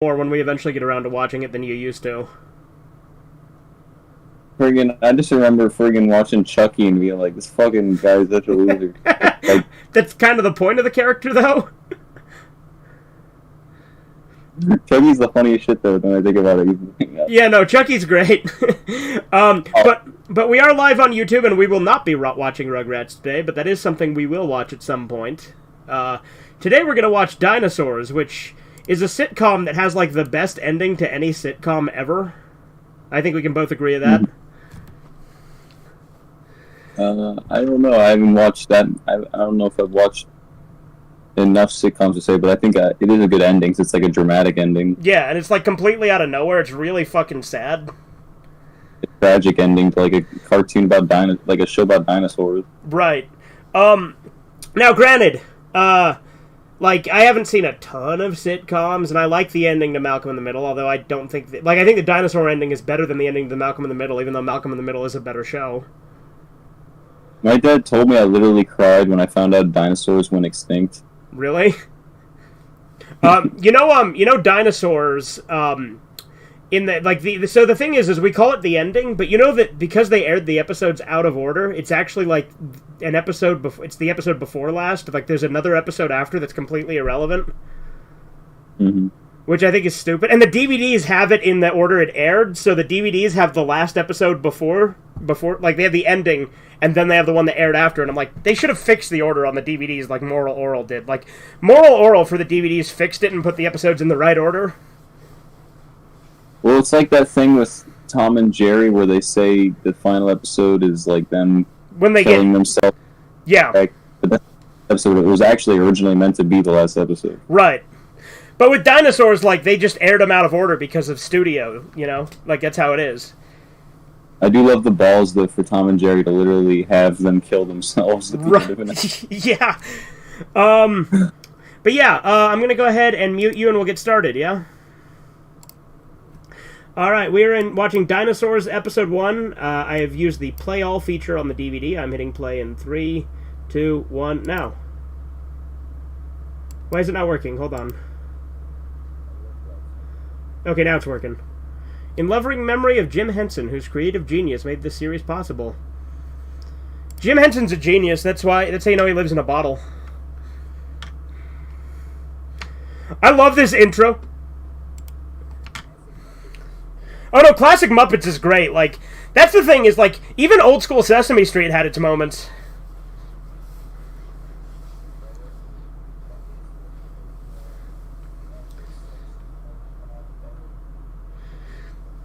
more when we eventually get around to watching it than you used to. I just remember friggin' watching Chucky and being like, this fucking guy's such a loser. Like, That's kind of the point of the character, though. Chucky's the funniest shit, though, when I think about it. Yeah, no, Chucky's great. But we are live on YouTube, and we will not be watching Rugrats today, but that is something we will watch at some point. Today we're going to watch Dinosaurs, which is a sitcom that has, like, the best ending to any sitcom ever. I think we can both agree to that. I don't know. I haven't watched that. I don't know if I've watched enough sitcoms to say, but I think it is a good ending. It's like a dramatic ending. Yeah, and it's like completely out of nowhere. It's really fucking sad. A tragic ending to like a cartoon about like a show about dinosaurs. Right. Now, granted, like, I haven't seen a ton of sitcoms, and I like the ending to Malcolm in the Middle, although I don't think I think the dinosaur ending is better than the ending to Malcolm in the Middle, even though Malcolm in the Middle is a better show. My dad told me I literally cried when I found out dinosaurs went extinct. Really? You know, Dinosaurs. In the like so the thing is we call it the ending, but you know that because they aired the episodes out of order, it's actually like an episode before. It's the episode before last. Like there's another episode after that's completely irrelevant. Mm-hmm. Which I think is stupid. And the DVDs have it in the order it aired, so the DVDs have the last episode before, like, they have the ending, and then they have the one that aired after, and I'm like, they should have fixed the order on the DVDs like Moral Oral did. Like, Moral Oral for the DVDs fixed it and put the episodes in the right order. Well, it's like that thing with Tom and Jerry where they say the final episode is, like, them when they killing themselves. Yeah. But that episode, it was actually originally meant to be the last episode. Right. But with Dinosaurs, like, they just aired them out of order because of studio, you know? Like, that's how it is. I do love the balls, though, for Tom and Jerry to literally have them kill themselves. Right. Yeah. But yeah, I'm going to go ahead and mute you and we'll get started, yeah? Alright, we're watching Dinosaurs Episode 1. I have used the Play All feature on the DVD. I'm hitting play in 3, 2, 1, now. Why is it not working? Hold on. Okay, now it's working. In loving memory of Jim Henson, whose creative genius made this series possible. Jim Henson's a genius. That's how you know he lives in a bottle. I love this intro. Oh no, classic Muppets is great. Like, that's the thing is, like, even old school Sesame Street had its moments.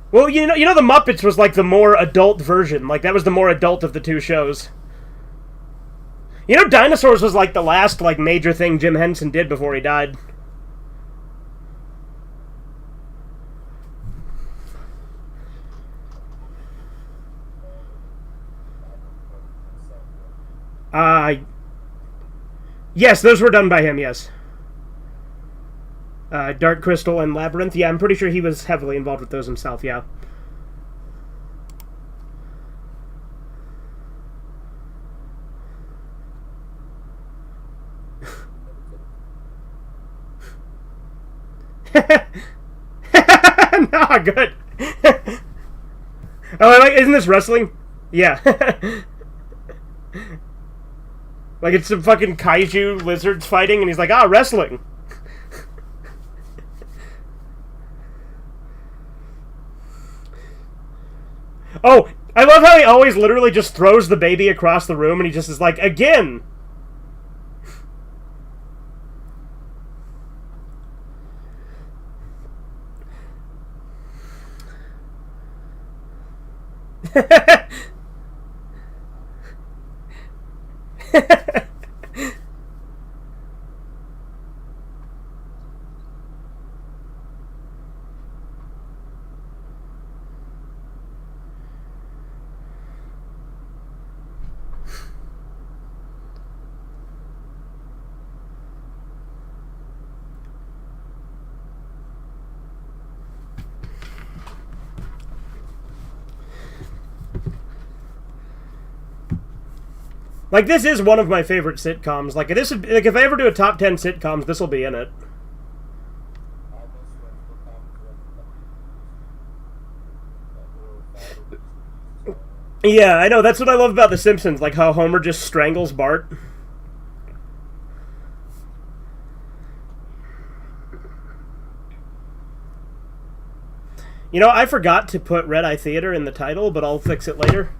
Well, you know, the Muppets was like the more adult version. Like, that was the more adult of the two shows. You know, Dinosaurs was like the last, like, major thing Jim Henson did before he died. Yes, those were done by him, yes. Dark Crystal and Labyrinth. Yeah, I'm pretty sure he was heavily involved with those himself, yeah. No, good. Oh, isn't this wrestling? Yeah. Like, it's some fucking kaiju lizards fighting, and he's like, wrestling. Oh, I love how he always literally just throws the baby across the room and he just is like, again! Like, this is one of my favorite sitcoms. Like, if I ever do a top 10 sitcoms, this will be in it. Yeah, I know. That's what I love about The Simpsons, like how Homer just strangles Bart. You know, I forgot to put Red Eye Theater in the title, but I'll fix it later.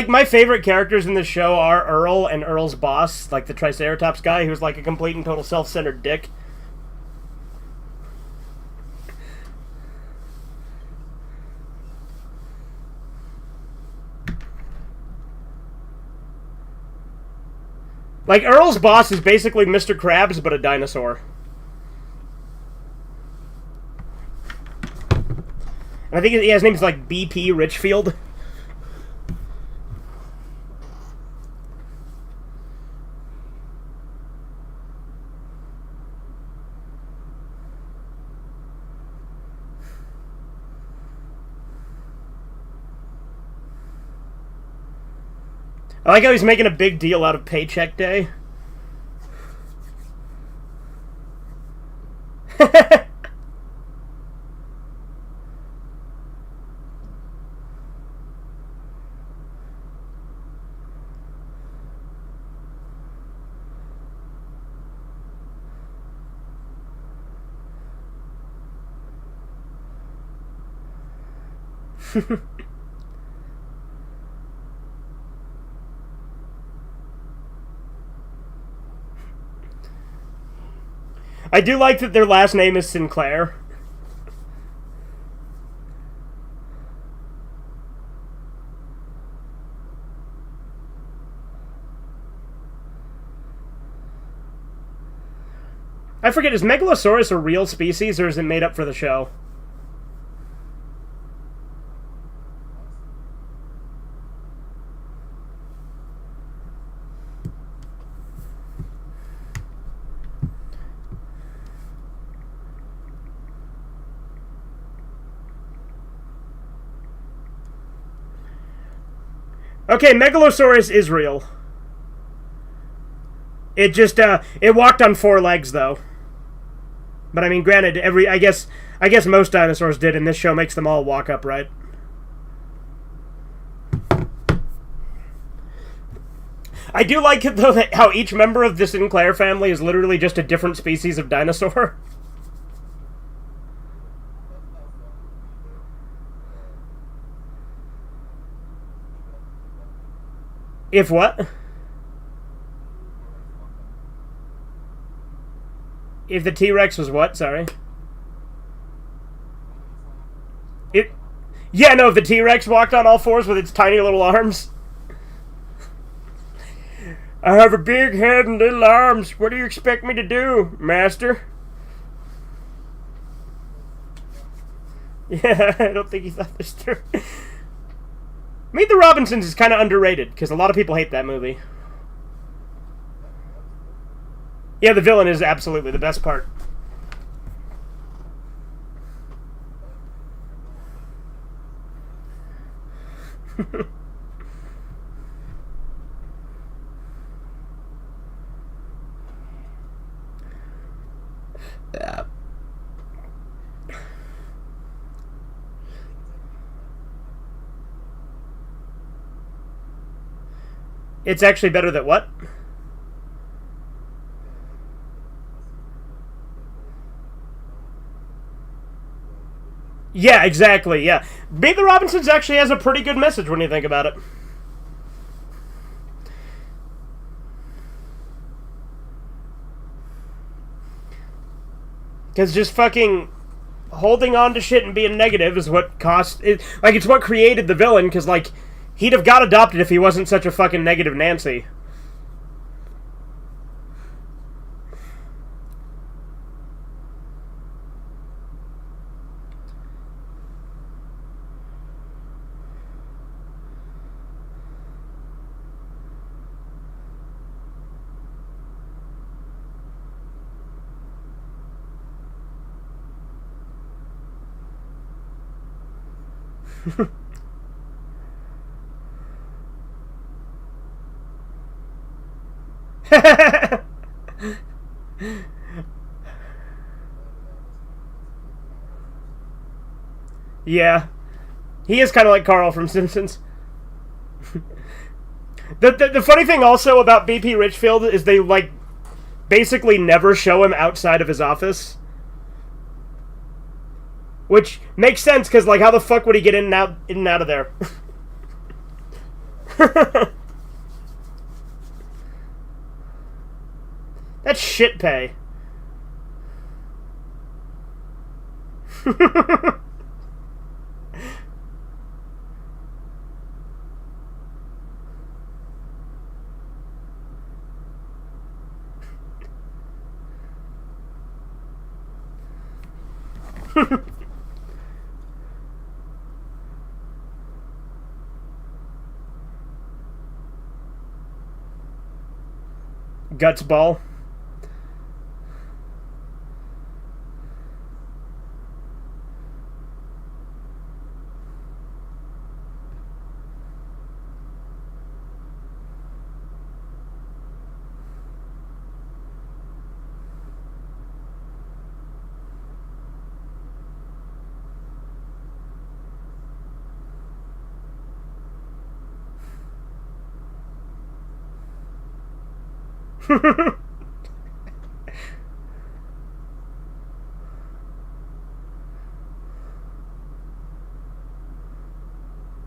My favorite characters in the show are Earl and Earl's boss, like the Triceratops guy, who's like a complete and total self-centered dick. Like Earl's boss is basically Mr. Krabs, but a dinosaur. And I think his name is like BP Richfield. I like how he's making a big deal out of paycheck day. I do like that their last name is Sinclair. I forget, is Megalosaurus a real species or is it made up for the show? Okay, Megalosaurus is real. It just, it walked on 4 legs, though. But I mean, granted, I guess most dinosaurs did, and this show makes them all walk upright. I do like it, though, that how each member of the Sinclair family is literally just a different species of dinosaur. If what? If the T-Rex was what? Sorry. It. Yeah, no, if the T-Rex walked on all 4s with its tiny little arms. I have a big head and little arms. What do you expect me to do, master? Yeah, I don't think he thought this through. Meet the Robinsons is kind of underrated, because a lot of people hate that movie. Yeah, the villain is absolutely the best part. Yeah. It's actually better than what? Yeah, exactly, yeah. Meet the Robinsons actually has a pretty good message when you think about it. Because just fucking holding on to shit and being negative is what cost... Like, it's what created the villain, because, like, he'd have got adopted if he wasn't such a fucking negative Nancy. Yeah. He is kind of like Carl from Simpsons. The funny thing also about BP Richfield is they, like, basically never show him outside of his office. Which makes sense, because, like, how the fuck would he get in and out of there? That's shit pay. Guts ball.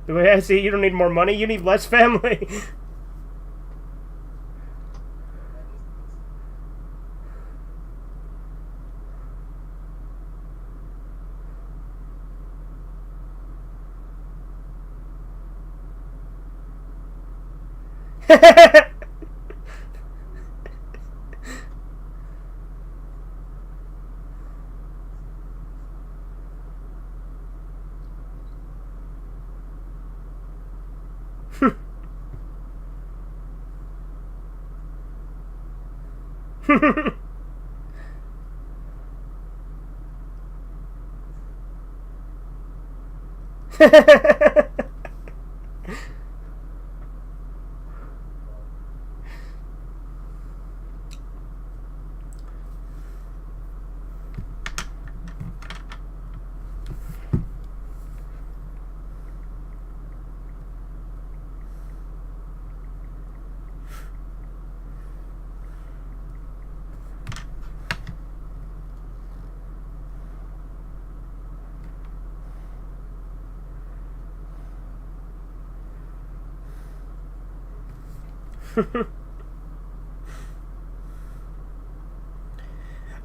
The way I see it, you don't need more money, you need less family.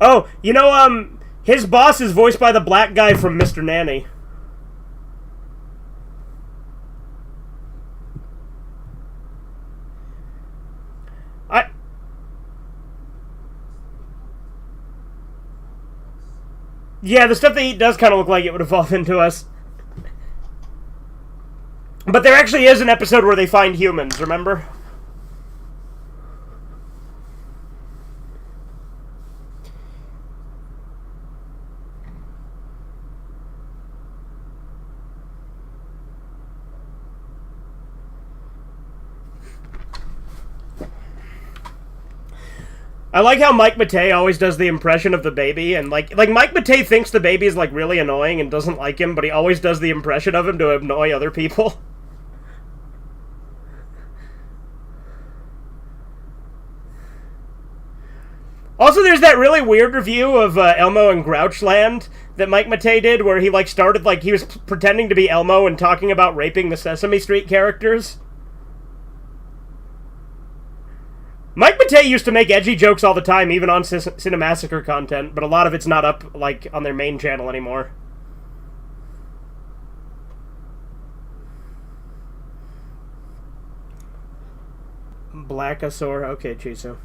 Oh, you know, his boss is voiced by the black guy from Mr. Nanny. Yeah, the stuff they eat does kind of look like it would evolve into us. But there actually is an episode where they find humans, remember? I like how Mike Matei always does the impression of the baby, and like Mike Matei thinks the baby is like really annoying and doesn't like him, but he always does the impression of him to annoy other people. Also, there's that really weird review of Elmo and Grouchland that Mike Matei did, where he like started like he was pretending to be Elmo and talking about raping the Sesame Street characters. Mike Matei used to make edgy jokes all the time, even on Cinemassacre content, but a lot of it's not up, like, on their main channel anymore. Blackosaur, okay, Chiso.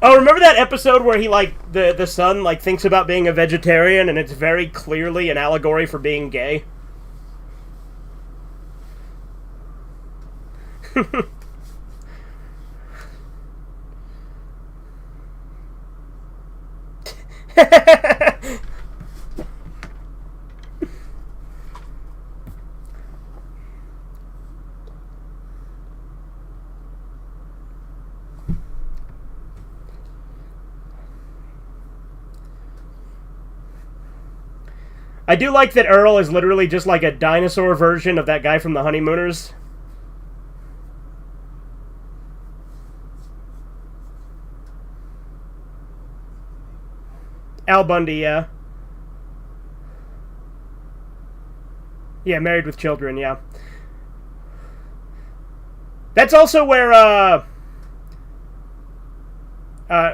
Oh, remember that episode where he, like, the son, like, thinks about being a vegetarian and it's very clearly an allegory for being gay? I do like that Earl is literally just like a dinosaur version of that guy from the Honeymooners. Al Bundy, yeah. Yeah, Married with Children, yeah. That's also where,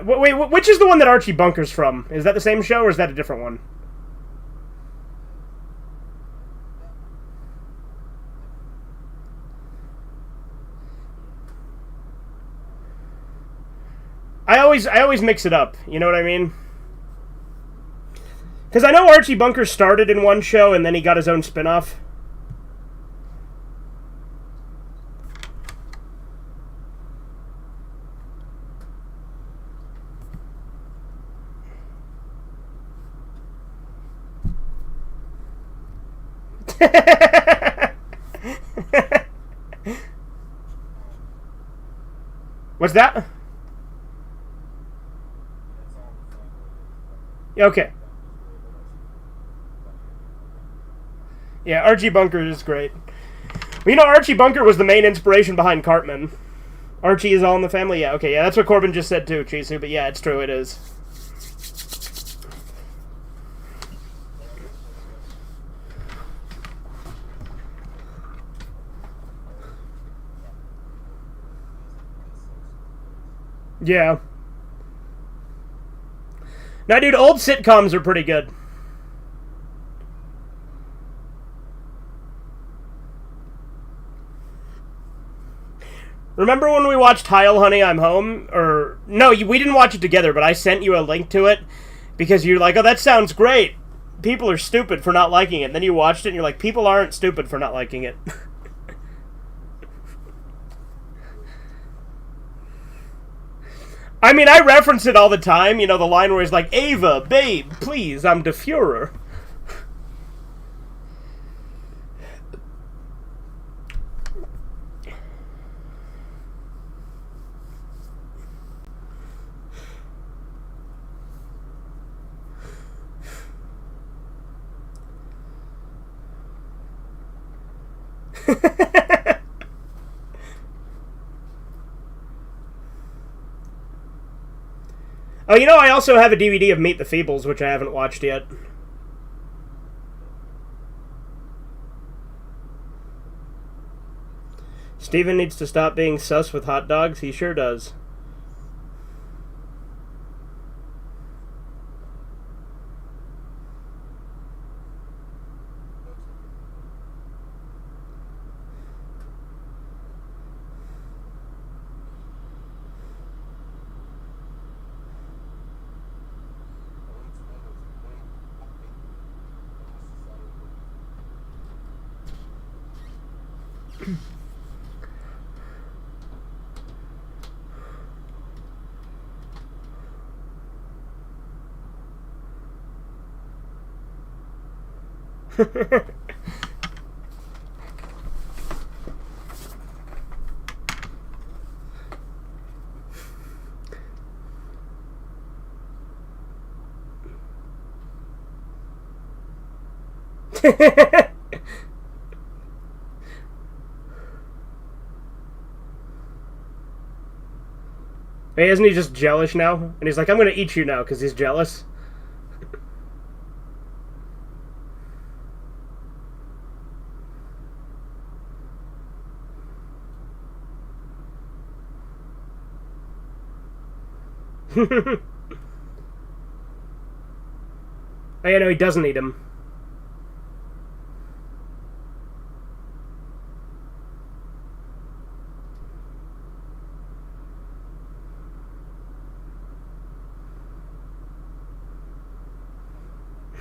wait, which is the one that Archie Bunker's from? Is that the same show, or is that a different one? I always mix it up, you know what I mean? Because I know Archie Bunker started in one show, and then he got his own spin-off. What's that? Okay. Yeah, Archie Bunker is great. Well, you know, Archie Bunker was the main inspiration behind Cartman. Archie is all in the family? Yeah, okay, yeah, that's what Corbin just said too, Chisu, but yeah, it's true, it is. Yeah. Now, dude, old sitcoms are pretty good. Remember when we watched Heil Honey, I'm Home? Or, no, we didn't watch it together, but I sent you a link to it because you're like, oh, that sounds great. People are stupid for not liking it. And then you watched it and you're like, people aren't stupid for not liking it. I mean, I reference it all the time. You know, the line where he's like, Ava, babe, please, I'm the Fuhrer. Oh, you know, I also have a DVD of Meet the Feebles, which I haven't watched yet. Steven needs to stop being sus with hot dogs. He sure does. Hey, isn't he just jealous now? And he's like, I'm gonna eat you now because he's jealous. Oh, yeah, no, he doesn't eat him.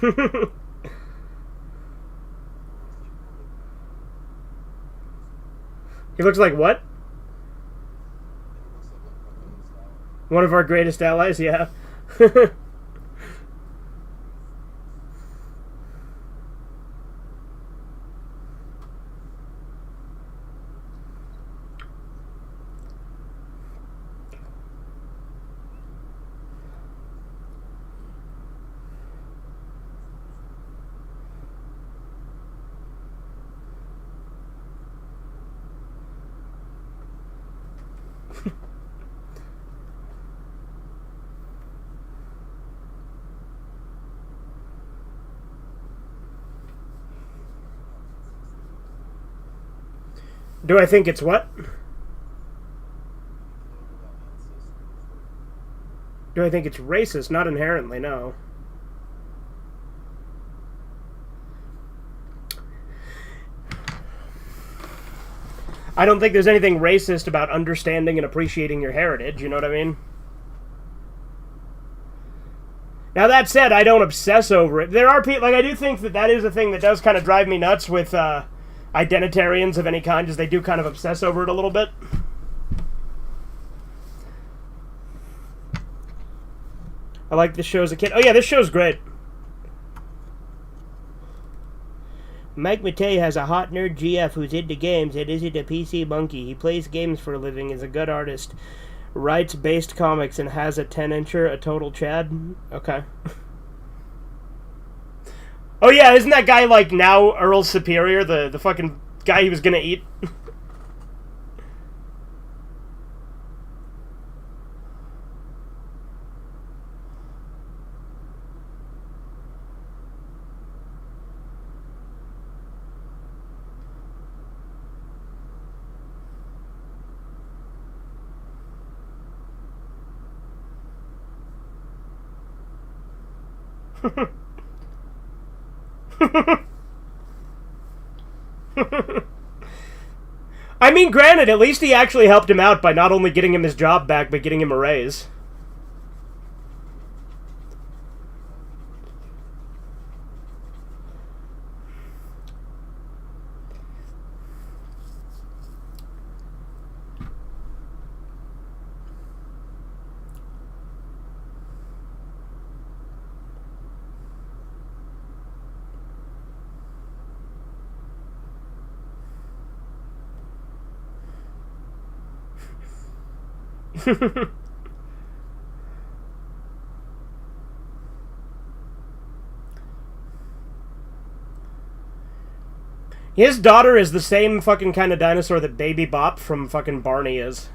He looks like what? One of our greatest allies, yeah. Do I think it's what? Do I think it's racist? Not inherently, no. I don't think there's anything racist about understanding and appreciating your heritage, you know what I mean? Now, that said, I don't obsess over it. There are people, like, I do think that that is a thing that does kind of drive me nuts with identitarians of any kind, is they do kind of obsess over it a little bit. I like this show as a kid. Oh, yeah, this show's great. Mike Matei has a hot nerd GF who's into games and isn't a PC monkey. He plays games for a living, is a good artist, writes based comics, and has a 10-incher, a total Chad. Okay. Oh yeah, isn't that guy like now Earl Superior, the fucking guy he was gonna eat? I mean, granted, at least he actually helped him out by not only getting him his job back, but getting him a raise. His daughter is the same fucking kind of dinosaur that Baby Bop from fucking Barney is.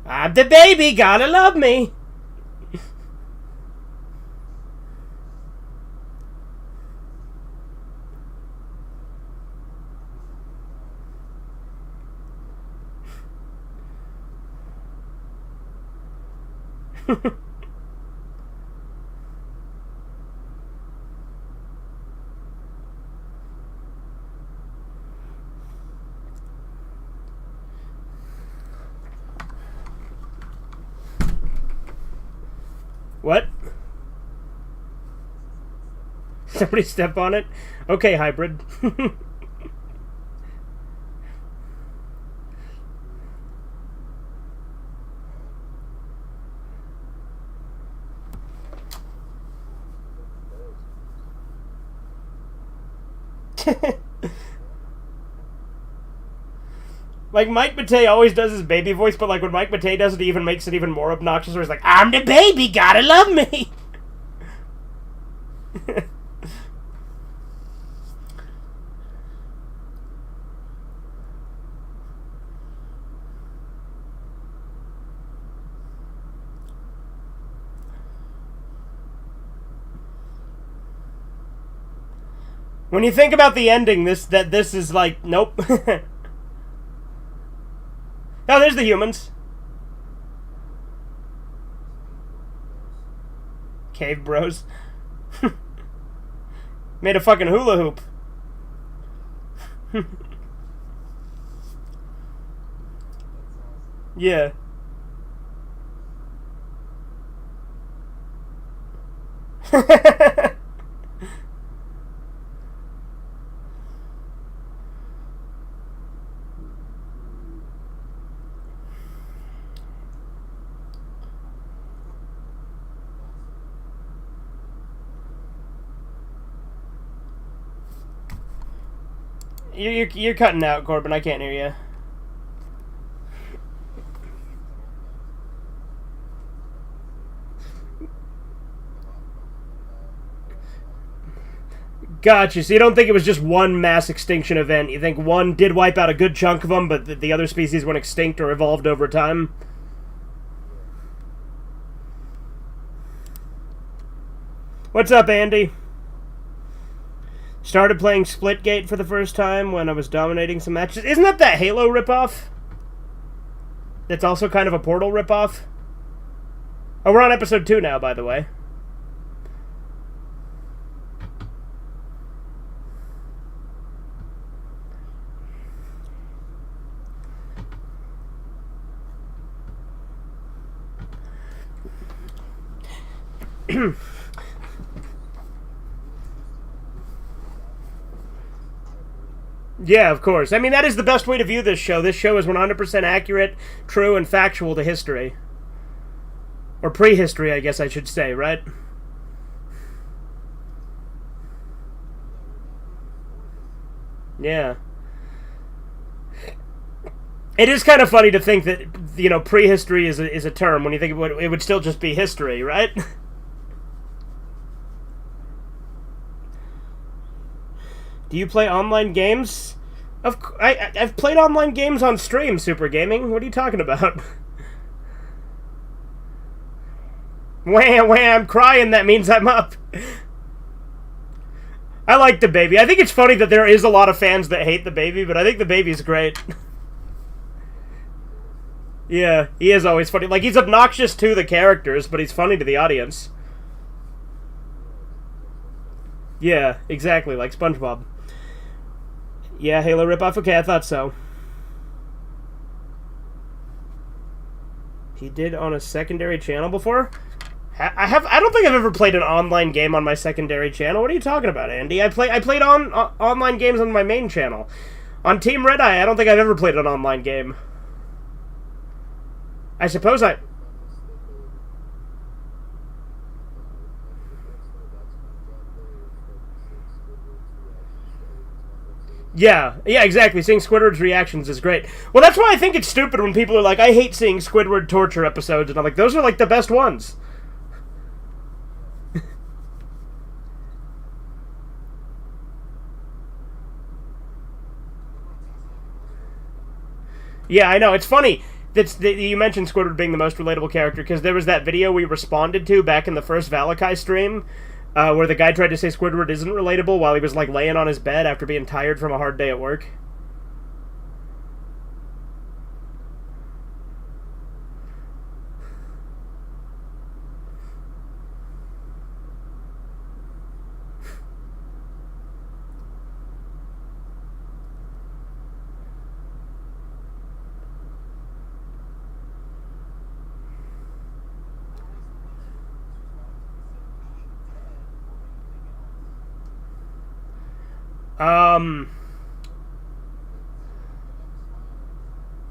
I'm the baby, gotta love me. What? Somebody step on it? Okay, hybrid. Like, Mike Matei always does his baby voice, but like when Mike Matei does it, he even makes it even more obnoxious, where he's like, I'm the baby, gotta love me! When you think about the ending, this is like, nope. Oh, there's the humans. Cave bros. Made a fucking hula hoop. Yeah. You're cutting out, Corbin. I can't hear you. Gotcha. So you don't think it was just one mass extinction event? You think one did wipe out a good chunk of them, but the other species went extinct or evolved over time? What's up, Andy? Started playing Splitgate for the first time when I was dominating some matches. Isn't that Halo ripoff? That's also kind of a Portal ripoff? Oh, we're on episode 2 now, by the way. Yeah, of course. I mean, that is the best way to view this show. This show is 100% accurate, true, and factual to history. Or prehistory, I guess I should say, right? Yeah. It is kind of funny to think that, prehistory is a term when you think it would still just be history, right? Do you play online games? I've played online games on stream, Super Gaming. What are you talking about? Wham, wham, crying, that means I'm up. I like the baby. I think it's funny that there is a lot of fans that hate the baby, but I think the baby's great. Yeah, he is always funny. Like, he's obnoxious to the characters, but he's funny to the audience. Yeah, exactly, like SpongeBob. Yeah, Halo ripoff. Okay, I thought so. He did on a secondary channel before? I don't think I've ever played an online game on my secondary channel. What are you talking about, Andy? I played online games on my main channel. On Team Redeye, I don't think I've ever played an online game. I suppose I... Yeah, exactly. Seeing Squidward's reactions is great. Well, that's why I think it's stupid when people are like, I hate seeing Squidward torture episodes, and I'm like, those are like the best ones. Yeah, I know. It's funny that you mentioned Squidward being the most relatable character, because there was that video we responded to back in the first Valakai stream, where the guy tried to say Squidward isn't relatable while he was, like, laying on his bed after being tired from a hard day at work.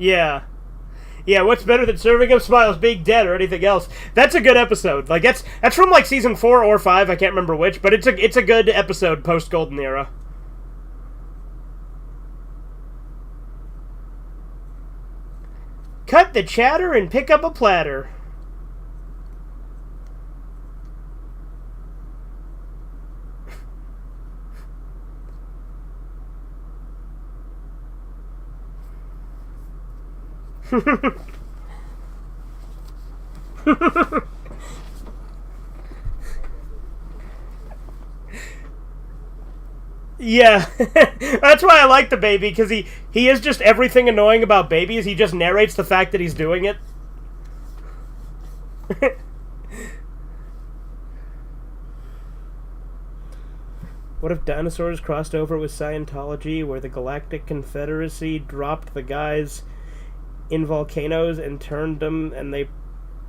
Yeah. Yeah, what's better than serving up smiles, being dead, or anything else? That's a good episode. Like, that's from, like, season 4 or 5, I can't remember which, but it's a good episode post-Golden Era. Cut the chatter and pick up a platter. Yeah, that's why I like the baby, because he is just everything annoying about babies. He just narrates the fact that he's doing it. What if dinosaurs crossed over with Scientology, where the Galactic Confederacy dropped the guys in volcanoes and turned them, and they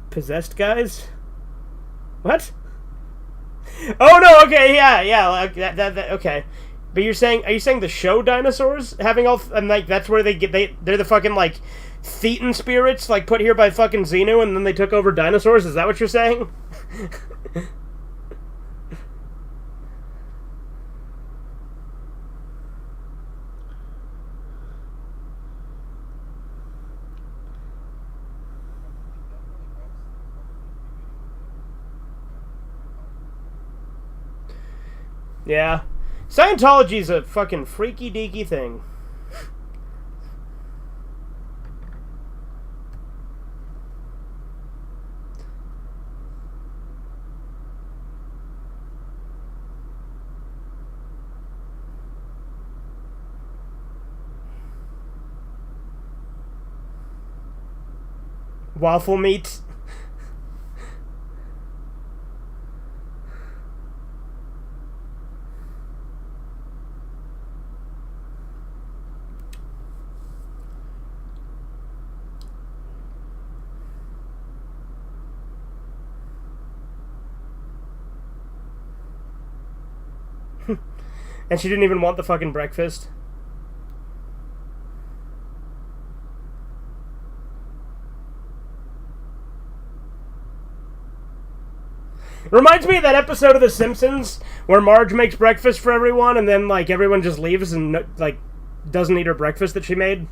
possessed guys? What? Oh no! Okay, yeah. Okay. But are you saying the show Dinosaurs having all, and like that's where they're the fucking like Thetan spirits like put here by fucking Xenu, and then they took over dinosaurs? Is that what you're saying? Yeah. Scientology's a fucking freaky deaky thing. Waffle meat. And she didn't even want the fucking breakfast. Reminds me of that episode of The Simpsons where Marge makes breakfast for everyone and then, like, everyone just leaves and, like, doesn't eat her breakfast that she made.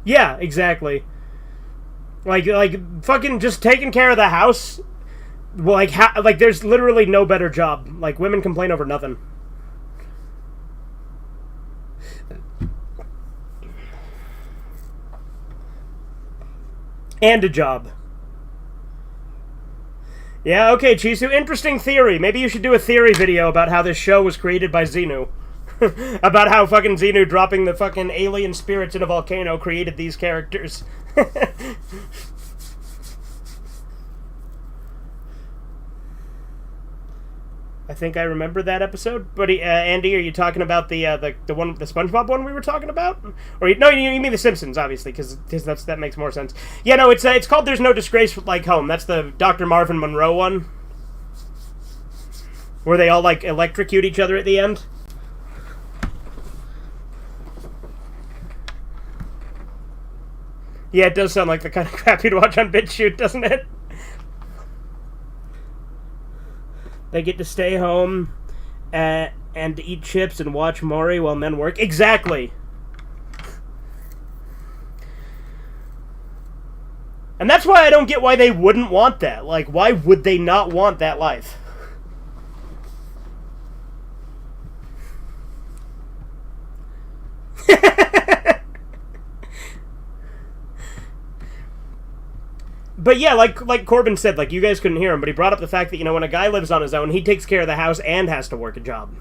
Yeah, exactly. Like, fucking just taking care of the house. Well, like, there's literally no better job. Like, women complain over nothing. And a job. Yeah, okay, Chisu, interesting theory. Maybe you should do a theory video about how this show was created by Xenu. About how fucking Xenu dropping the fucking alien spirits in a volcano created these characters. I think I remember that episode. But Andy, are you talking about the one, the SpongeBob one we were talking about? Or no, you mean the Simpsons, obviously, because that makes more sense. Yeah, no, it's called "There's No Disgrace Like Home." That's the Dr. Marvin Monroe one, where they all like electrocute each other at the end. Yeah, it does sound like the kind of crap you'd watch on BitChute, doesn't it? They get to stay home and eat chips and watch Maury while men work. Exactly. And that's why I don't get why they wouldn't want that. Like, why would they not want that life? But yeah, like Corbin said, like, you guys couldn't hear him, but he brought up the fact that, you know, when a guy lives on his own, he takes care of the house and has to work a job.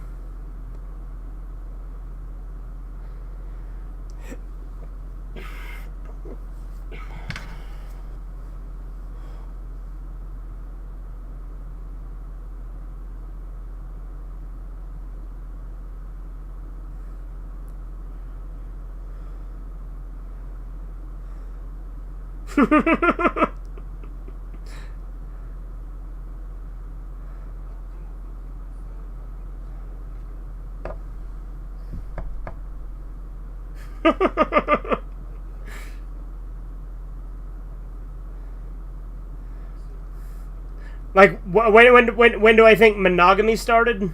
Like, when do I think monogamy started?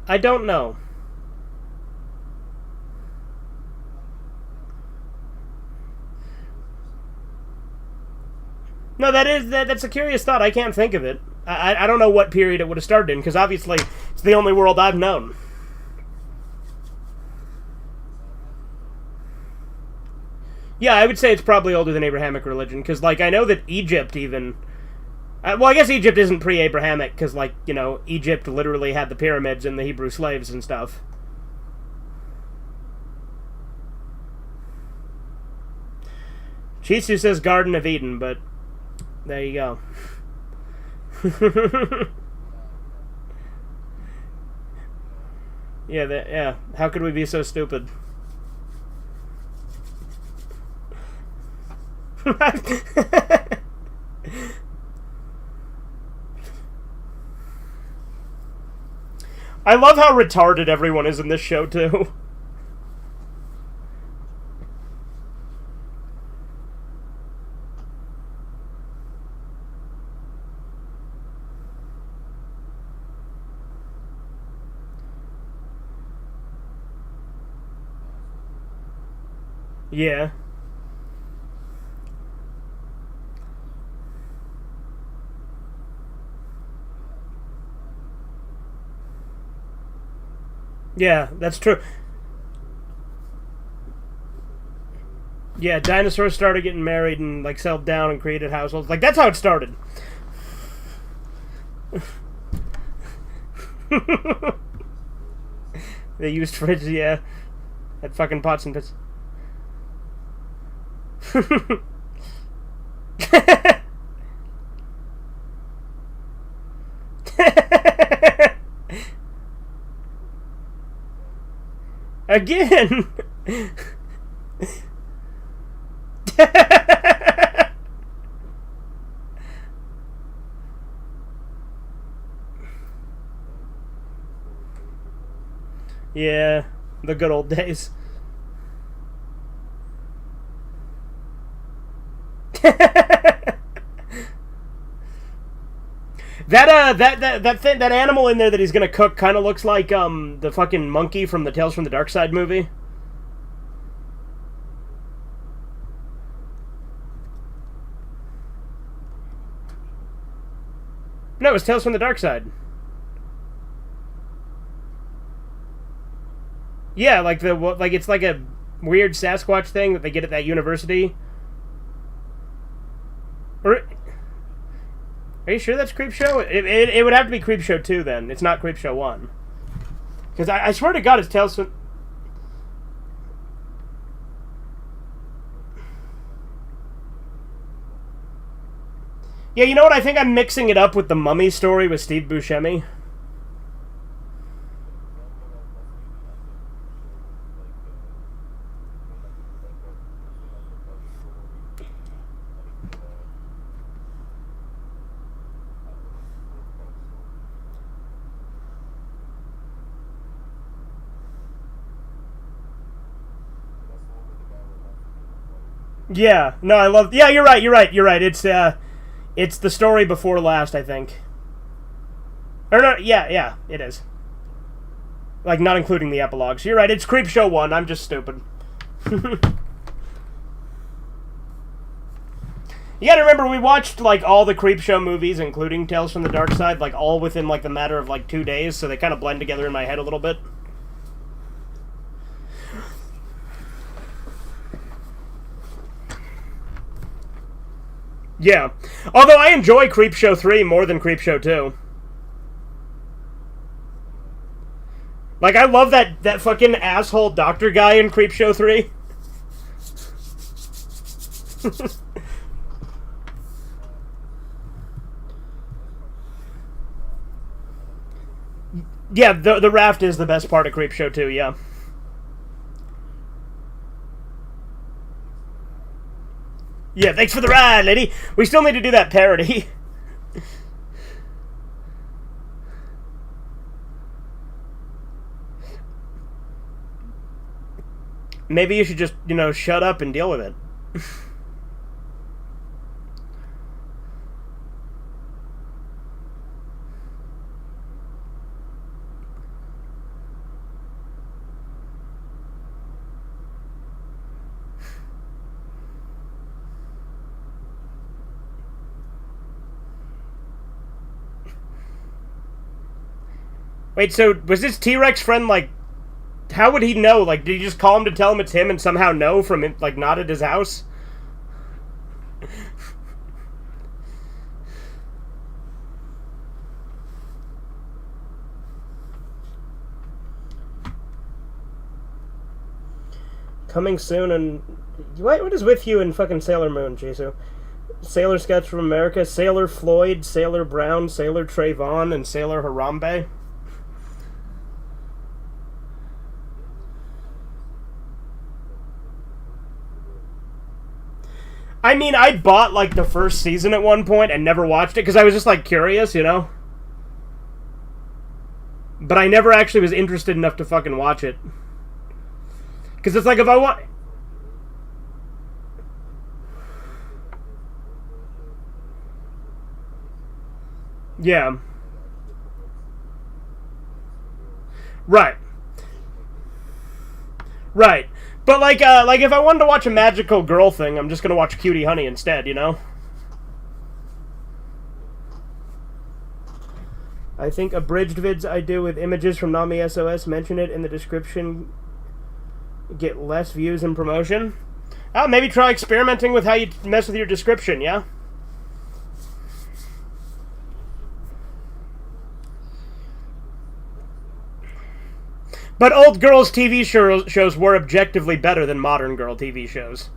I don't know. No, that's a curious thought. I can't think of it. I don't know what period it would have started in, because obviously it's the only world I've known. Yeah, I would say it's probably older than Abrahamic religion, because, like, I know that Egypt even... well, I guess Egypt isn't pre-Abrahamic, because, like, you know, Egypt literally had the pyramids and the Hebrew slaves and stuff. Chisu says Garden of Eden, but there you go. Yeah. How could we be so stupid? I love how retarded everyone is in this show, too. Yeah. Yeah, that's true. Yeah, dinosaurs started getting married and like settled down and created households. Like that's how it started. They used fridges, yeah. Had fucking pots and pits. Again. Yeah, the good old days. That animal in there that he's gonna cook kind of looks like the fucking monkey from the Tales from the Dark Side movie. No, it's Tales from the Dark Side. Yeah, like it's like a weird Sasquatch thing that they get at that university. Or, are you sure that's Creepshow? It would have to be Creepshow 2 then. It's not Creepshow 1. Because I swear to God it's Tales from... Yeah, you know what? I think I'm mixing it up with the Mummy story with Steve Buscemi. Yeah, no, I love... Yeah, you're right. It's the story before last, I think. Or no, yeah, it is. Like, not including the epilogues. You're right, it's Creepshow 1, I'm just stupid. You gotta remember, we watched, like, all the Creepshow movies, including Tales from the Dark Side, like, all within, like, the matter of, like, 2 days, so they kind of blend together in my head a little bit. Yeah. Although I enjoy Creepshow 3 more than Creepshow 2. Like, I love that fucking asshole doctor guy in Creepshow 3. Yeah, the raft is the best part of Creepshow 2, yeah. Yeah, thanks for the ride, lady. We still need to do that parody. Maybe you should just, shut up and deal with it. Wait, so was this T-Rex friend, like, how would he know? Like, did he just call him to tell him it's him and somehow know from, like, not at his house? Coming soon, and what is with you and fucking Sailor Moon, Jisoo? Sailor Scouts from America, Sailor Floyd, Sailor Brown, Sailor Trayvon, and Sailor Harambe. I mean, I bought, like, the first season at one point and never watched it because I was just, like, curious, you know? But I never actually was interested enough to fucking watch it. Because it's like, if I want... Yeah. Right. Right. But, like if I wanted to watch a magical girl thing, I'm just gonna watch Cutie Honey instead, you know? I think abridged vids I do with images from Nami SOS, mention it in the description, get less views and promotion. Oh, maybe try experimenting with how you mess with your description, yeah? But old girls' TV shows were objectively better than modern girl TV shows.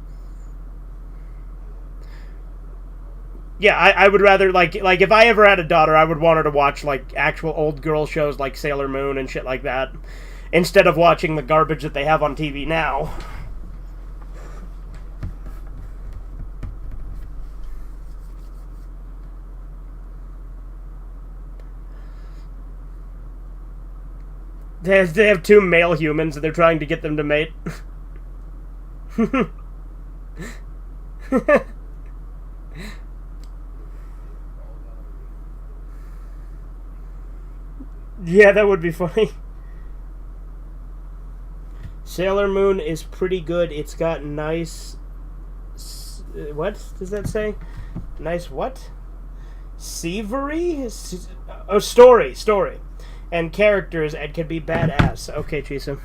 Yeah, I would rather, like if I ever had a daughter, I would want her to watch, like, actual old girl shows like Sailor Moon and shit like that, instead of watching the garbage that they have on TV now. They have two male humans and they're trying to get them to mate. Yeah, that would be funny. Sailor Moon is pretty good. It's got nice... What does that say? Nice what? Savory? Oh, story. And characters, and can be badass. Okay, Chisa.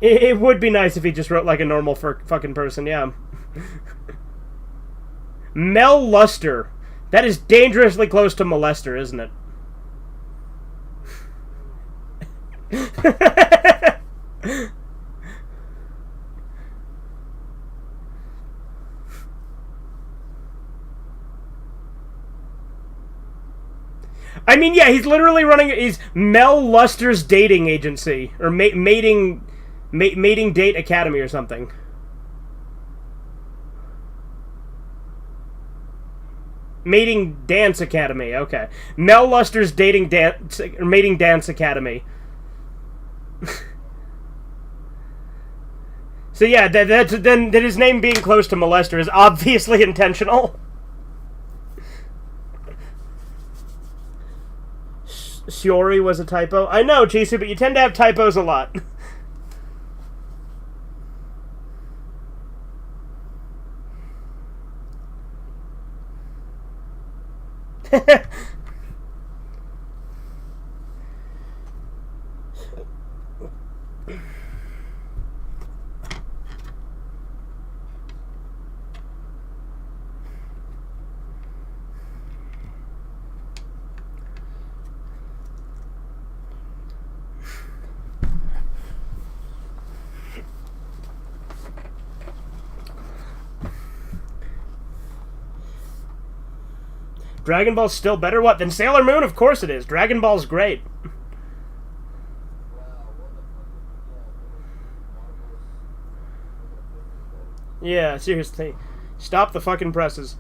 It would be nice if he just wrote like a normal fucking person, yeah. Mel Luster. That is dangerously close to molester, isn't it? I mean, yeah, he's literally he's Mel Luster's dating agency, or mating date academy or something. Mating Dance Academy, okay. Mel Luster's mating dance academy. So yeah, then his name being close to molester is obviously intentional. Shiori was a typo. I know, Chisu, but you tend to have typos a lot. Dragon Ball's still better? What, than Sailor Moon? Of course it is. Dragon Ball's great. Yeah, seriously. Stop the fucking presses.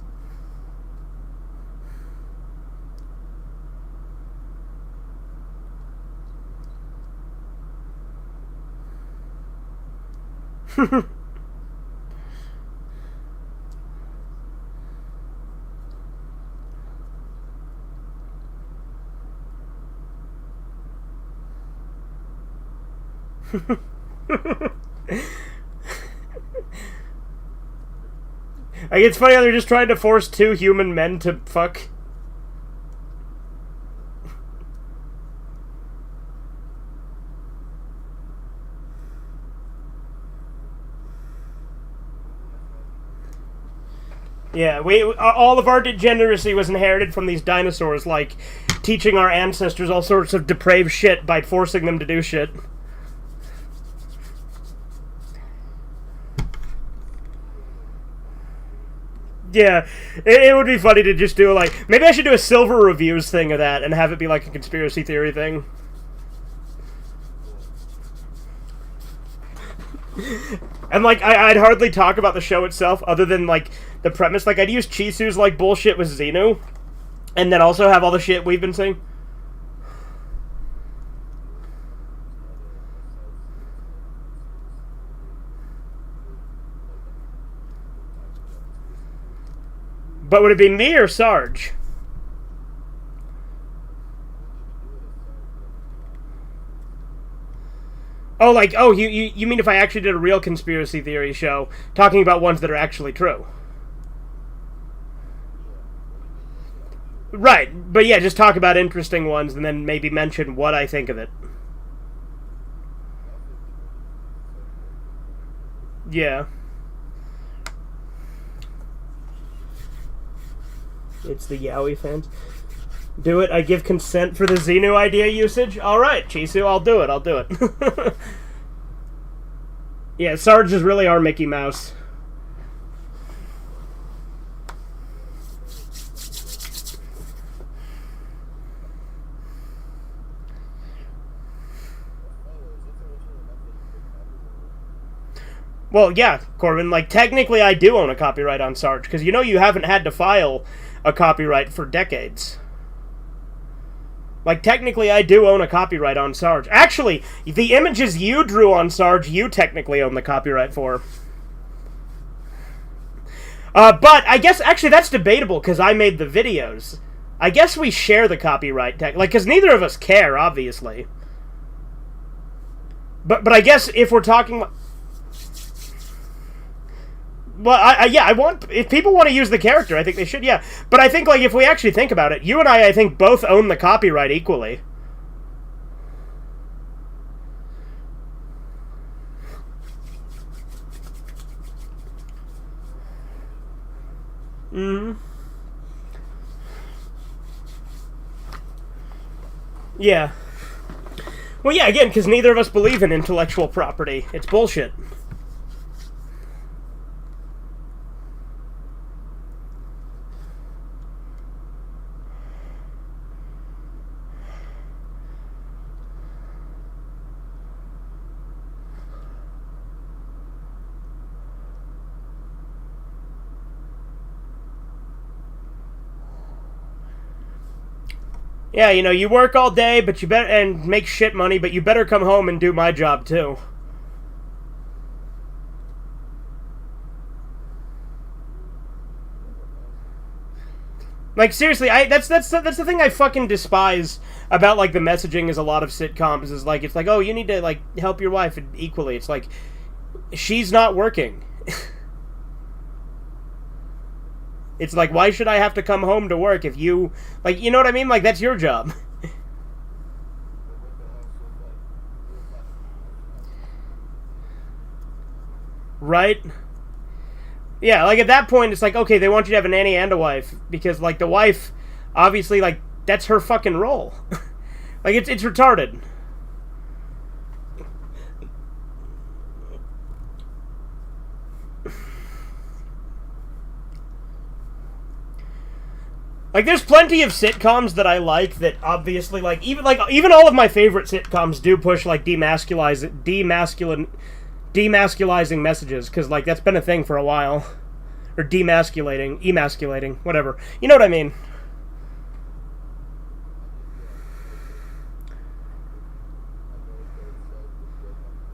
Like, it's funny how they're just trying to force two human men to fuck. Yeah, all of our degeneracy was inherited from these dinosaurs, like teaching our ancestors all sorts of depraved shit by forcing them to do shit. Yeah, it would be funny to just do, like... Maybe I should do a silver reviews thing of that and have it be, like, a conspiracy theory thing. And, like, I'd hardly talk about the show itself other than, like, the premise. Like, I'd use Chisu's, like, bullshit with Xenu. And then also have all the shit we've been saying. But would it be me or Sarge? Oh, like, oh, you mean if I actually did a real conspiracy theory show, talking about ones that are actually true? Right, but yeah, just talk about interesting ones and then maybe mention what I think of it. Yeah. It's the Yowie fans. Do it. I give consent for the Xenu idea usage. Alright, Chisu, I'll do it. I'll do it. Yeah, Sarge is really our Mickey Mouse. Well, yeah, Corbin, like, technically I do own a copyright on Sarge, because you know you haven't had to file a copyright for decades. Like, technically I do own a copyright on Sarge. Actually, the images you drew on Sarge, you technically own the copyright for. But I guess, actually, that's debatable, because I made the videos. I guess we share the copyright, like, because neither of us care, obviously. But I guess if we're talking... Well, yeah, I want... If people want to use the character, I think they should, yeah. But I think, like, if we actually think about it, you and I think, both own the copyright equally. Mm-hmm. Yeah. Well, yeah, again, because neither of us believe in intellectual property. It's bullshit. Yeah, you know, you work all day, but you better and make shit money, but you better come home and do my job too. Like, seriously, that's the thing I fucking despise about, like, the messaging is a lot of sitcoms is like, it's like, oh, you need to, like, help your wife equally. It's like, she's not working. It's like, why should I have to come home to work if you... Like, you know what I mean? Like, that's your job. Right? Yeah, like, at that point, it's like, okay, they want you to have a nanny and a wife. Because, like, the wife, obviously, like, that's her fucking role. Like, it's retarded. Like, there's plenty of sitcoms that I like that obviously, like, even all of my favorite sitcoms do push, like, demasculizing messages, because, like, that's been a thing for a while. Or emasculating, whatever. You know what I mean?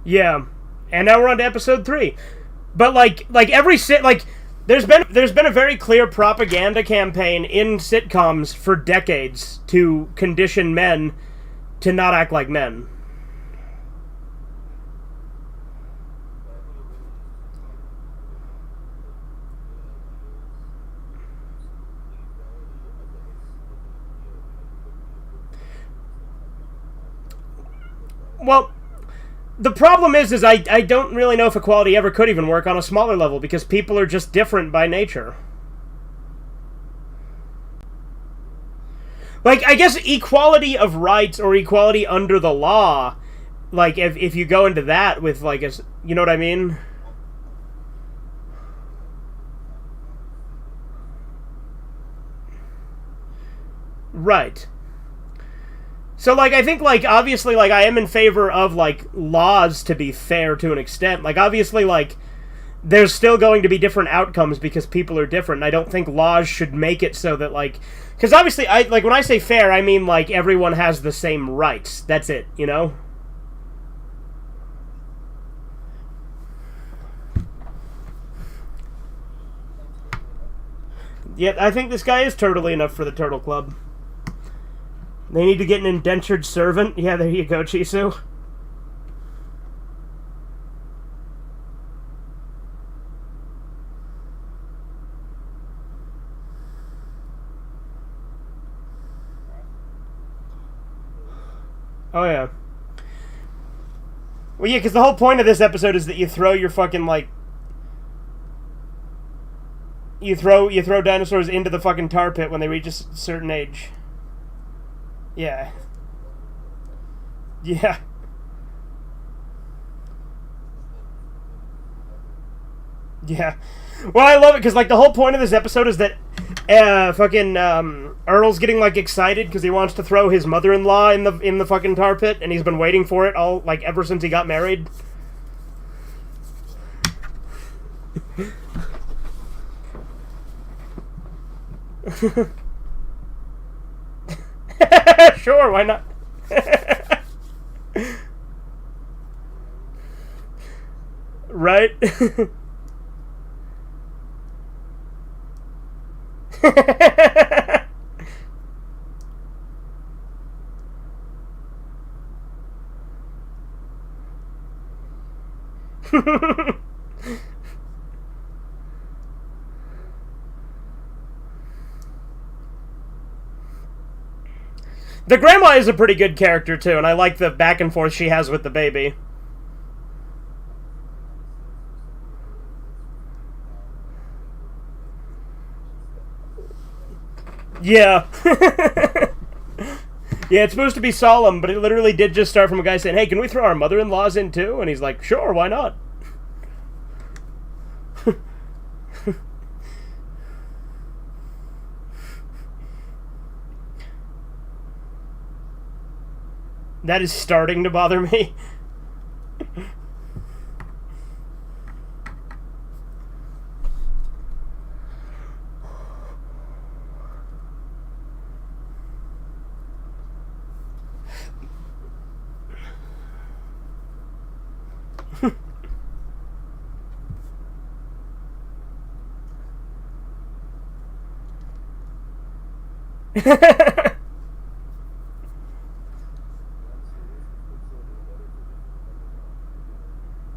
Yeah. And now we're on to episode 3. But, like every there's been a very clear propaganda campaign in sitcoms for decades to condition men to not act like men. Well, the problem is I don't really know if equality ever could even work on a smaller level, because people are just different by nature. Like, I guess equality of rights or equality under the law, like, if you go into that with, like, you know what I mean? Right. So, like, I think, like, obviously, like, I am in favor of, like, laws to be fair to an extent. Like, obviously, like, there's still going to be different outcomes because people are different. And I don't think laws should make it so that, like... Because obviously, like, when I say fair, I mean, like, everyone has the same rights. That's it, you know? Yeah, I think this guy is turtly enough for the Turtle Club. They need to get an indentured servant. Yeah, there you go, Chisu. Oh, yeah. Well, yeah, because the whole point of this episode is that you throw your fucking, like... You throw dinosaurs into the fucking tar pit when they reach a certain age. Yeah. Yeah. Yeah. Well, I love it because, like, the whole point of this episode is that Earl's getting, like, excited because he wants to throw his mother-in-law in the fucking tar pit, and he's been waiting for it all, like, ever since he got married. Sure, why not? Right? The grandma is a pretty good character, too, and I like the back and forth she has with the baby. Yeah. Yeah, it's supposed to be solemn, but it literally did just start from a guy saying, hey, can we throw our mother-in-laws in, too? And he's like, sure, why not? That is starting to bother me.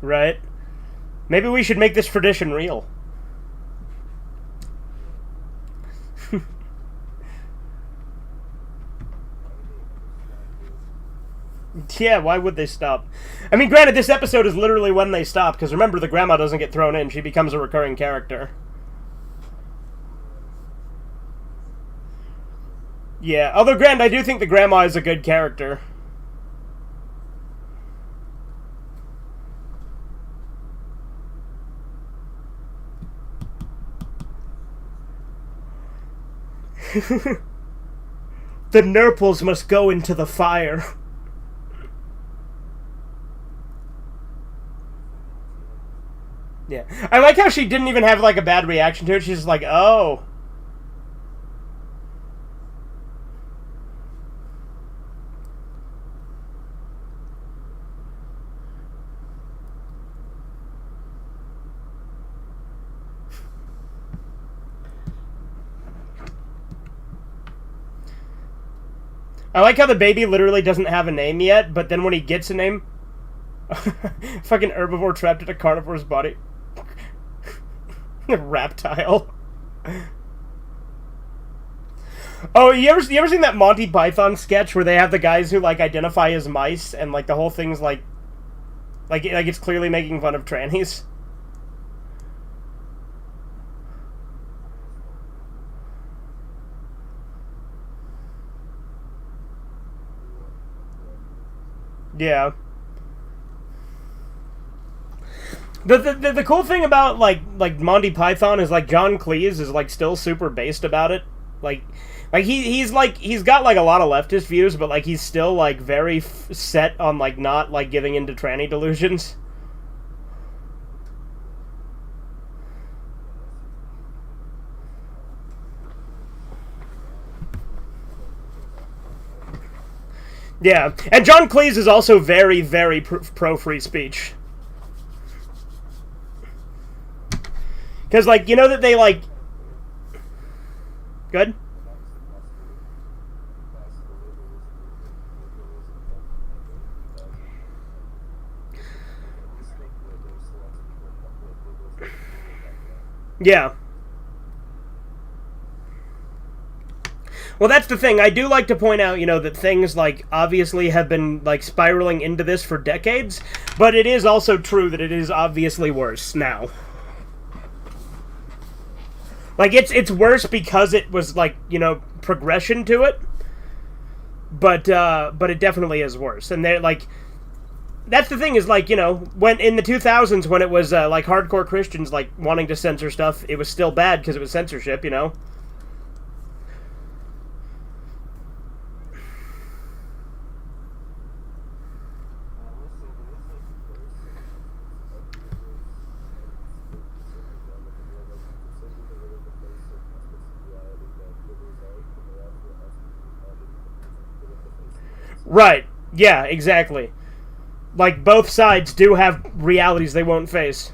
Right? Maybe we should make this tradition real. Yeah, why would they stop? I mean, granted, this episode is literally when they stop, because remember, the grandma doesn't get thrown in. She becomes a recurring character. Yeah, although, granted, I do think the grandma is a good character. The Nurples must go into the fire. Yeah. I like how she didn't even have, like, a bad reaction to it. She's just like, oh. I like how the baby literally doesn't have a name yet, but then when he gets a name... fucking herbivore trapped in a carnivore's body. Reptile. Oh, you ever seen that Monty Python sketch where they have the guys who, like, identify as mice, and, like, the whole thing's, like it's clearly making fun of trannies? Yeah. The cool thing about, like Monty Python is, like, John Cleese is, like, still super based about it. Like, Like he's got like a lot of leftist views, but like he's still like very set on like not like giving into tranny delusions. Yeah, and John Cleese is also very, very pro free speech. Because, like, you know that they, like... Good? Yeah. Well, that's the thing. I do like to point out, you know, that things, like, obviously have been, like, spiraling into this for decades, but it is also true that it is obviously worse now. Like, it's worse because it was, like, you know, progression to it, but it definitely is worse. And they're, like... That's the thing is, like, you know, when in the 2000s, when it was, like, hardcore Christians, like, wanting to censor stuff, it was still bad because it was censorship, you know? Right. Yeah, exactly. Like, both sides do have realities they won't face.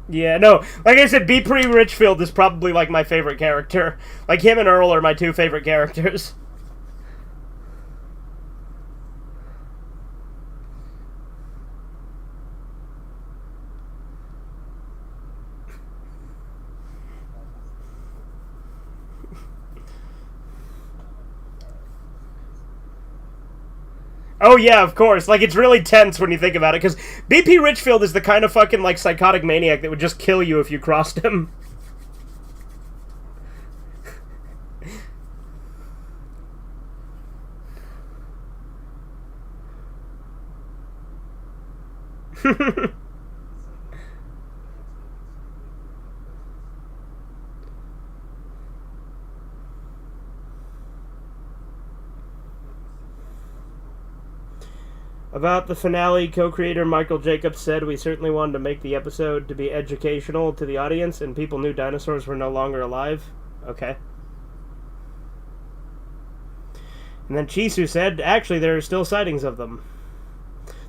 Yeah, no, like I said, B. Pre Richfield is probably, like, my favorite character. Like, him and Earl are my two favorite characters. Oh, yeah, of course. Like, it's really tense when you think about it, because B.P. Richfield is the kind of fucking, like, psychotic maniac that would just kill you if you crossed him. About the finale, co-creator Michael Jacobs said, "We certainly wanted to make the episode to be educational to the audience, and people knew dinosaurs were no longer alive." Okay. And then Chisu said, "Actually, there are still sightings of them.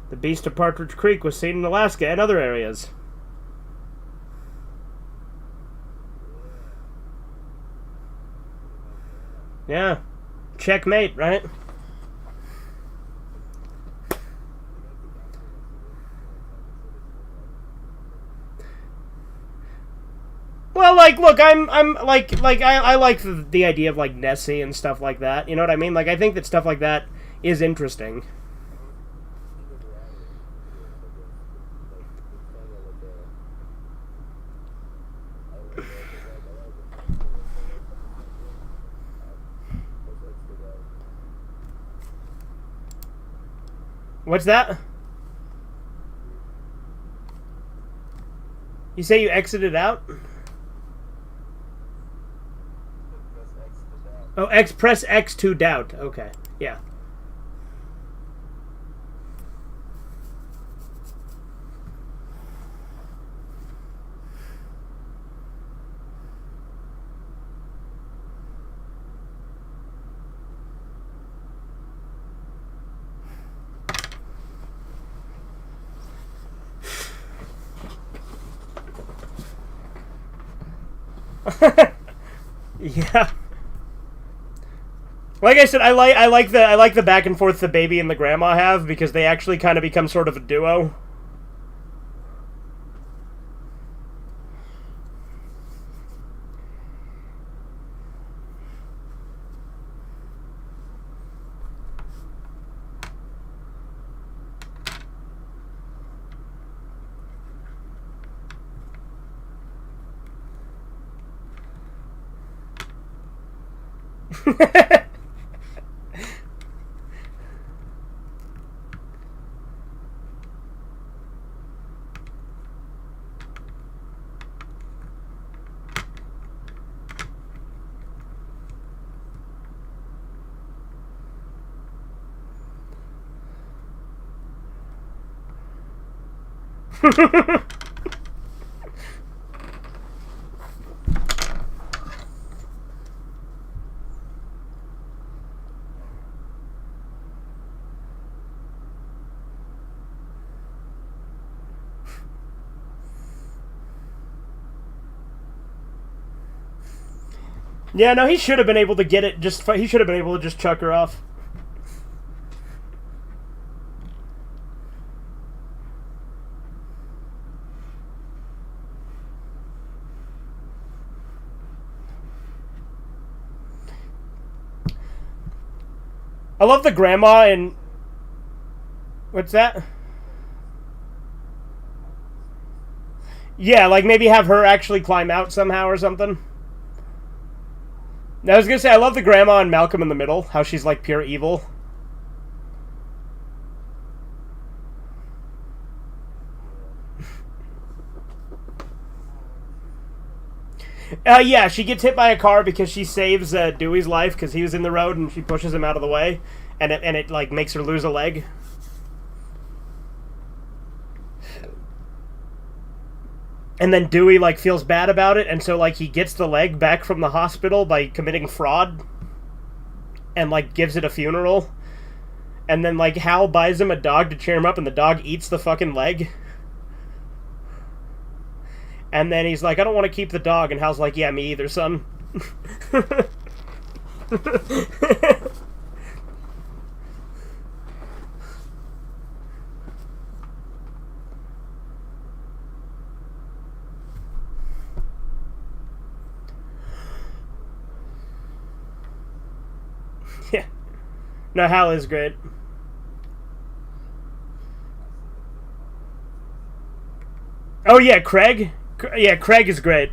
The beast of Partridge Creek was seen in Alaska and other areas." Yeah. Checkmate, right? Well, like, look, I'm like I like the idea of, like, Nessie and stuff like that. You know what I mean? Like, I think that stuff like that is interesting. What's that? You say you exited out? Oh, press X to doubt. Okay, yeah. Yeah. Like I said, I like the back and forth the baby and the grandma have, because they actually kind of become sort of a duo. Yeah, no, he should have been able to get it. He should have been able to just chuck her off. I love the grandma and... What's that? Yeah, like maybe have her actually climb out somehow or something. I was gonna say, I love the grandma and Malcolm in the middle. How she's like pure evil. Yeah, she gets hit by a car because she saves Dewey's life because he was in the road and she pushes him out of the way, and it like makes her lose a leg. And then Dewey like feels bad about it, and so like he gets the leg back from the hospital by committing fraud, and like gives it a funeral. And then like Hal buys him a dog to cheer him up, and the dog eats the fucking leg. And then he's like, I don't want to keep the dog. And Hal's like, yeah, me either, son. Yeah. No, Hal is great. Oh, yeah, Craig? Yeah, Craig is great.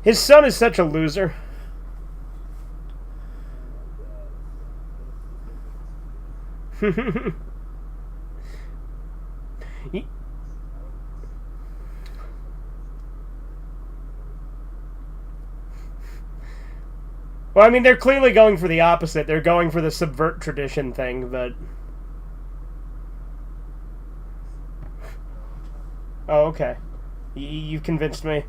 His son is such a loser. Well, I mean, they're clearly going for the opposite. They're going for the subvert tradition thing, but... Oh, okay. You've convinced me.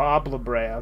Bob La Brea.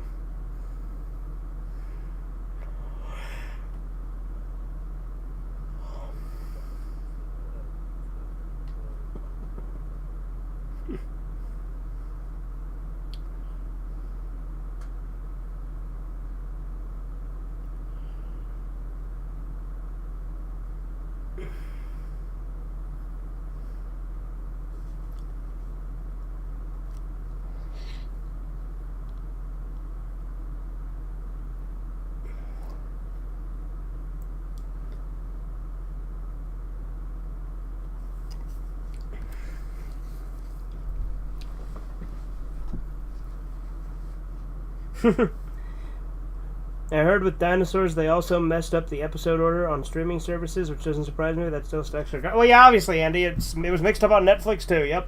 I heard with Dinosaurs they also messed up the episode order on streaming services, which doesn't surprise me. That's still extra. Well, yeah, obviously, Andy. It was mixed up on Netflix too. Yep.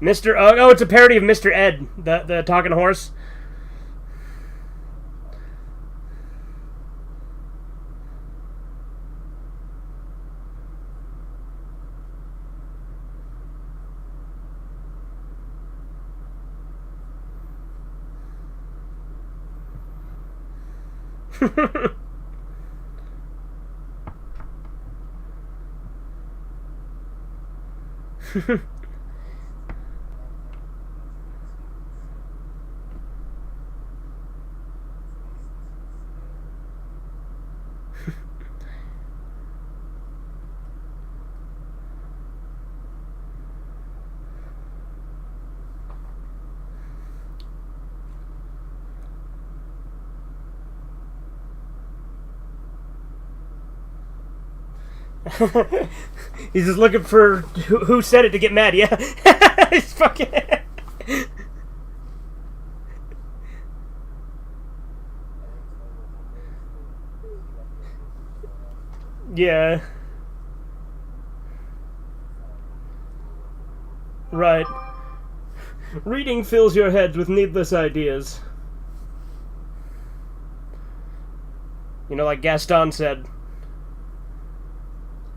Mr. Oh, it's a parody of Mr. Ed, the talking horse. He's just looking for who said it to get mad. Yeah, he's fucking. Yeah. Right. Reading fills your head with needless ideas. You know, like Gaston said.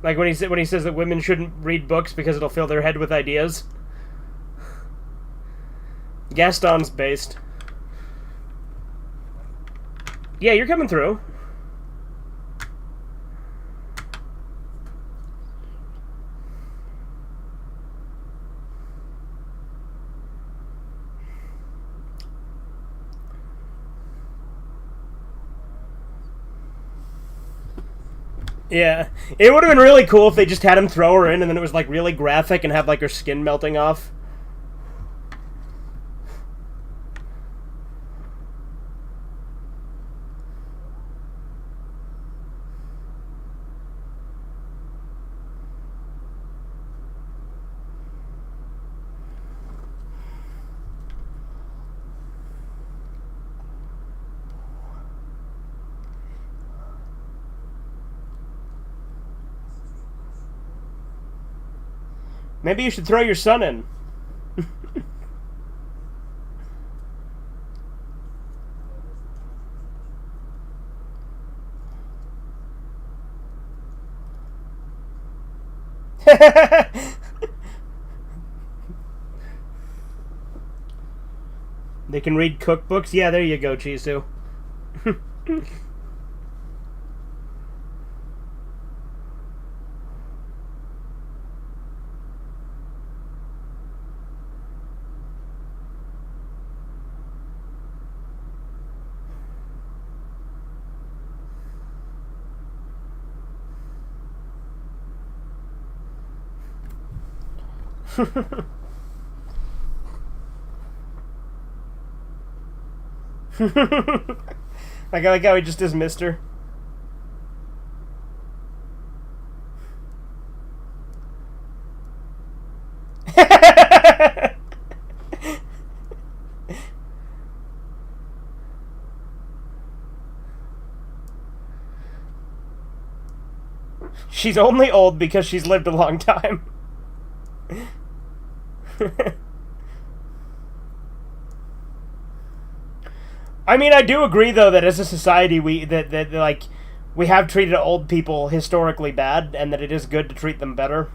Like when he says that women shouldn't read books because it'll fill their head with ideas. Gaston's based. Yeah, you're coming through. Yeah, it would have been really cool if they just had him throw her in and then it was like really graphic and have like her skin melting off. Maybe you should throw your son in. They can read cookbooks? Yeah, there you go, Chisu. I like how he just dismissed her. She's only old because she's lived a long time. I mean, I do agree though that as a society we we have treated old people historically bad, and that it is good to treat them better.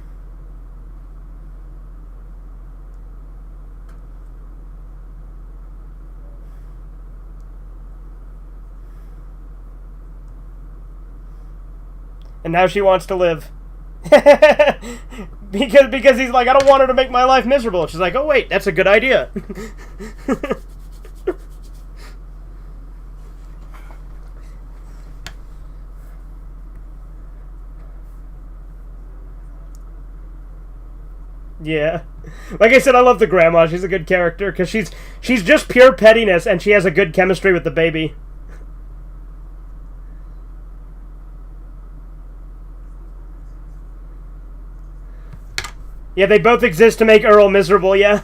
And now she wants to live. because he's like, I don't want her to make my life miserable. She's like, oh wait, that's a good idea. Yeah. Like I said, I love the grandma. She's a good character because she's just pure pettiness, and she has a good chemistry with the baby. Yeah, they both exist to make Earl miserable, yeah.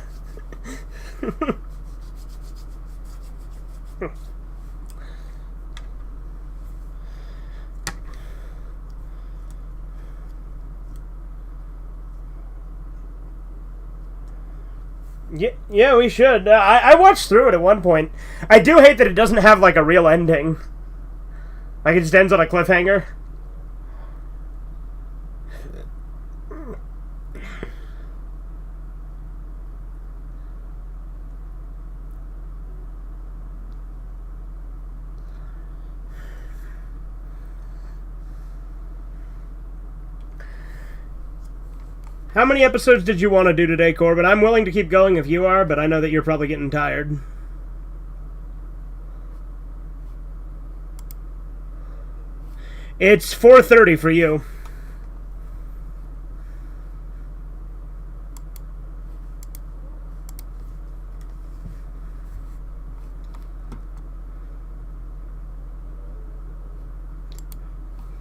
Yeah, we should. I watched through it at one point. I do hate that it doesn't have, like, a real ending. Like, it just ends on a cliffhanger. How many episodes did you want to do today, Corbin? I'm willing to keep going if you are, but I know that you're probably getting tired. It's 4:30 for you.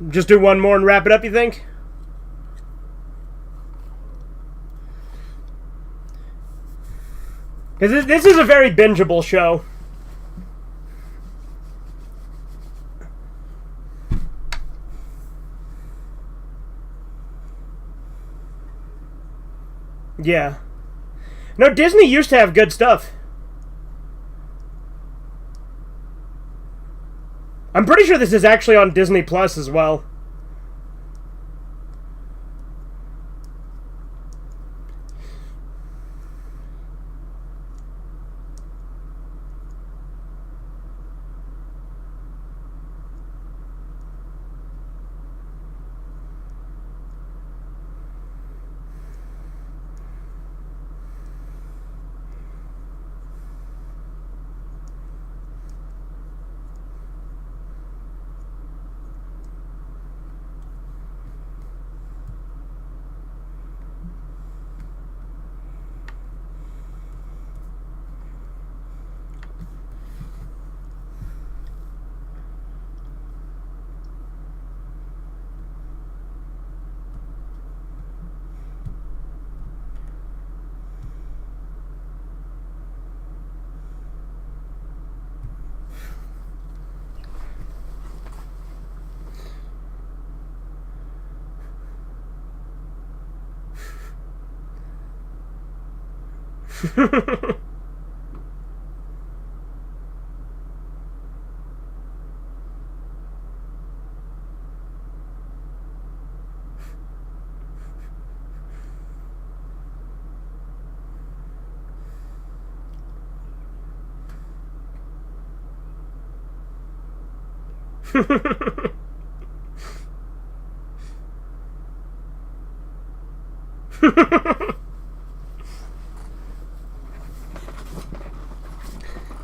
Just do one more and wrap it up, you think? Because this is a very bingeable show. Yeah. No, Disney used to have good stuff. I'm pretty sure this is actually on Disney Plus as well.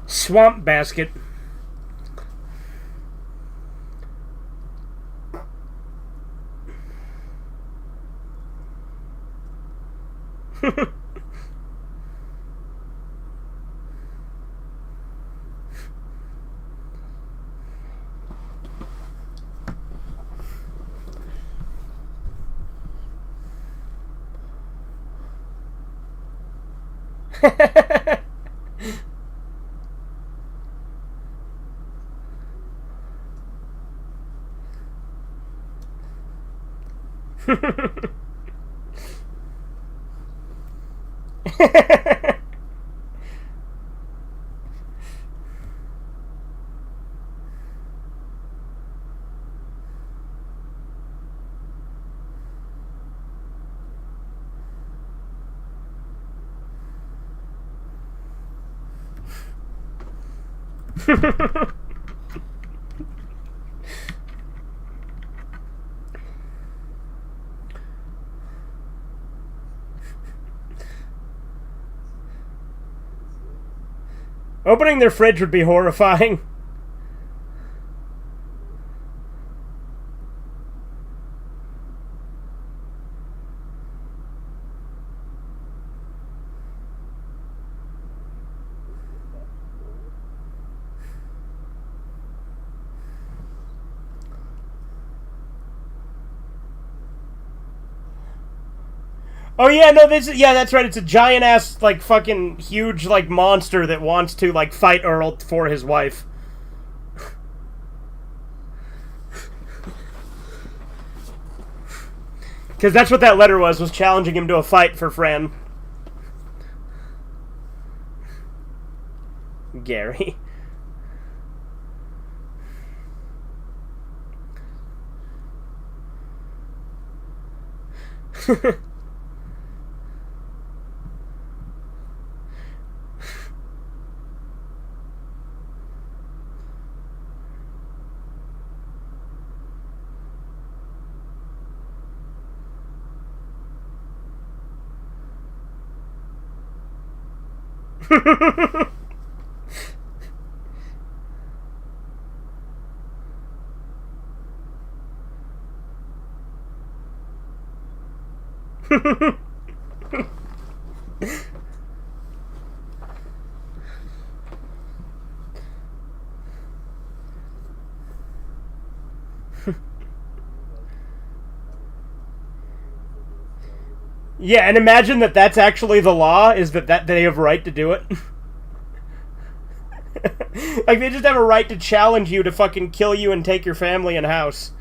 Swamp Basket. Opening their fridge would be horrifying. Oh yeah, no, that's right. It's a giant ass, like, fucking huge, like, monster that wants to, like, fight Earl for his wife. Because that's what that letter was challenging him to a fight for Fran. Gary. Yeah, and imagine that that's actually the law, is that they have a right to do it. Like, they just have a right to challenge you to fucking kill you and take your family and house.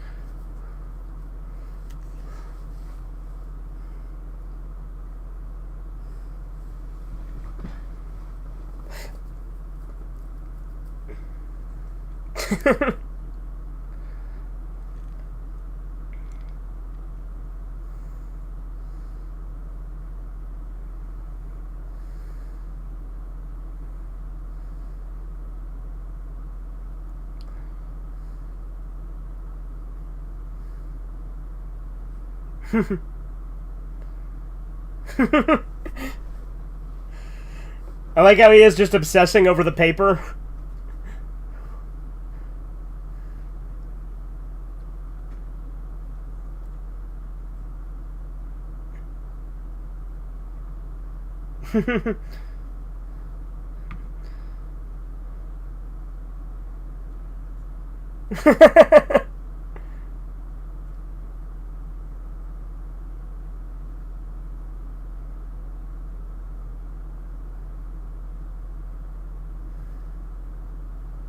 I like how he is just obsessing over the paper.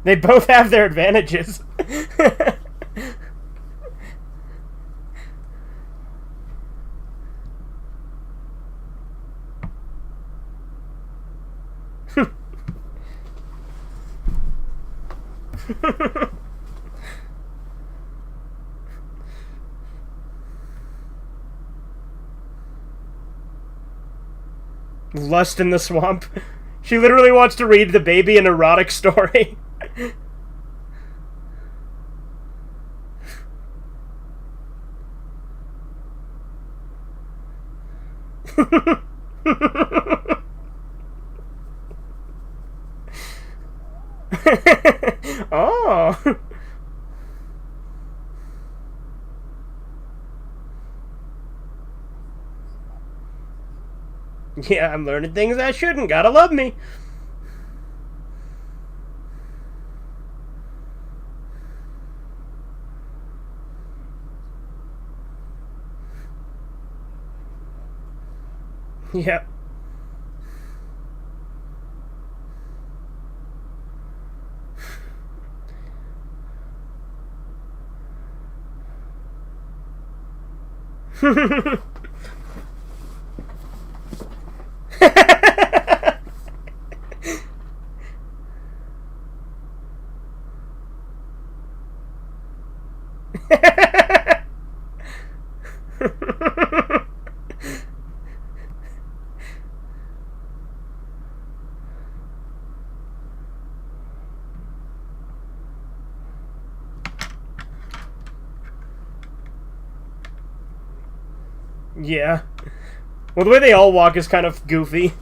They both have their advantages. Lust in the swamp. She literally wants to read the baby an erotic story. Oh. Yeah, I'm learning things I shouldn't. Gotta love me. Yep. Yeah. Well, the way they all walk is kind of goofy.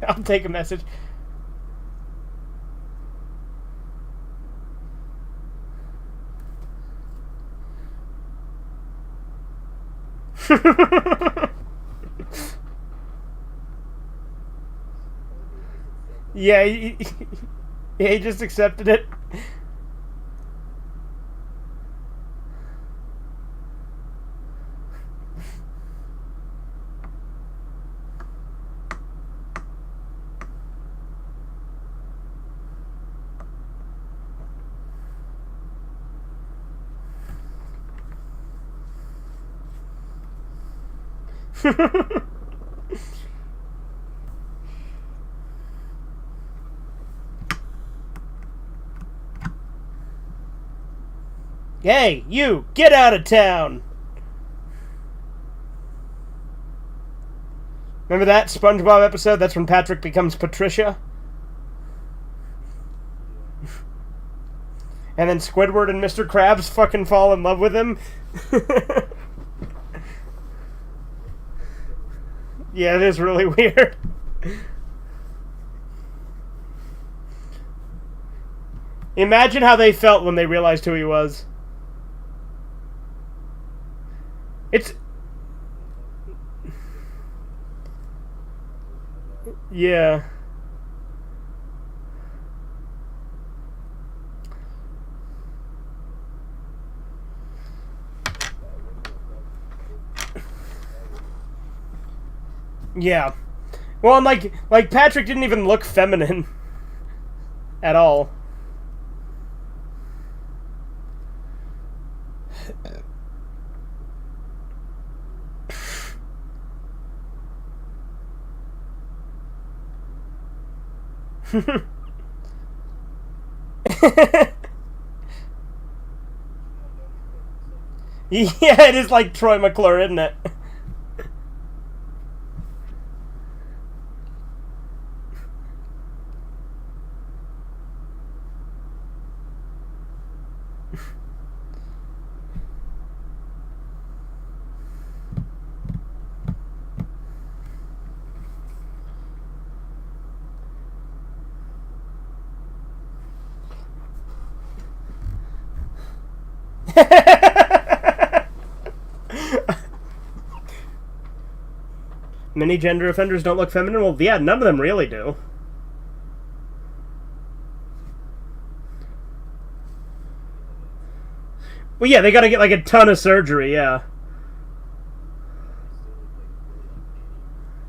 I'll take a message. Yeah, he just accepted it. Hey, you! Get out of town! Remember that SpongeBob episode? That's when Patrick becomes Patricia? And then Squidward and Mr. Krabs fucking fall in love with him? Yeah, it is really weird. Imagine how they felt when they realized who he was. It's... Yeah. Yeah. Well, and like Patrick didn't even look feminine at all. Yeah, it is like Troy McClure, isn't it? Many gender offenders don't look feminine? Well, yeah, none of them really do. Well, yeah, they gotta get like a ton of surgery, yeah.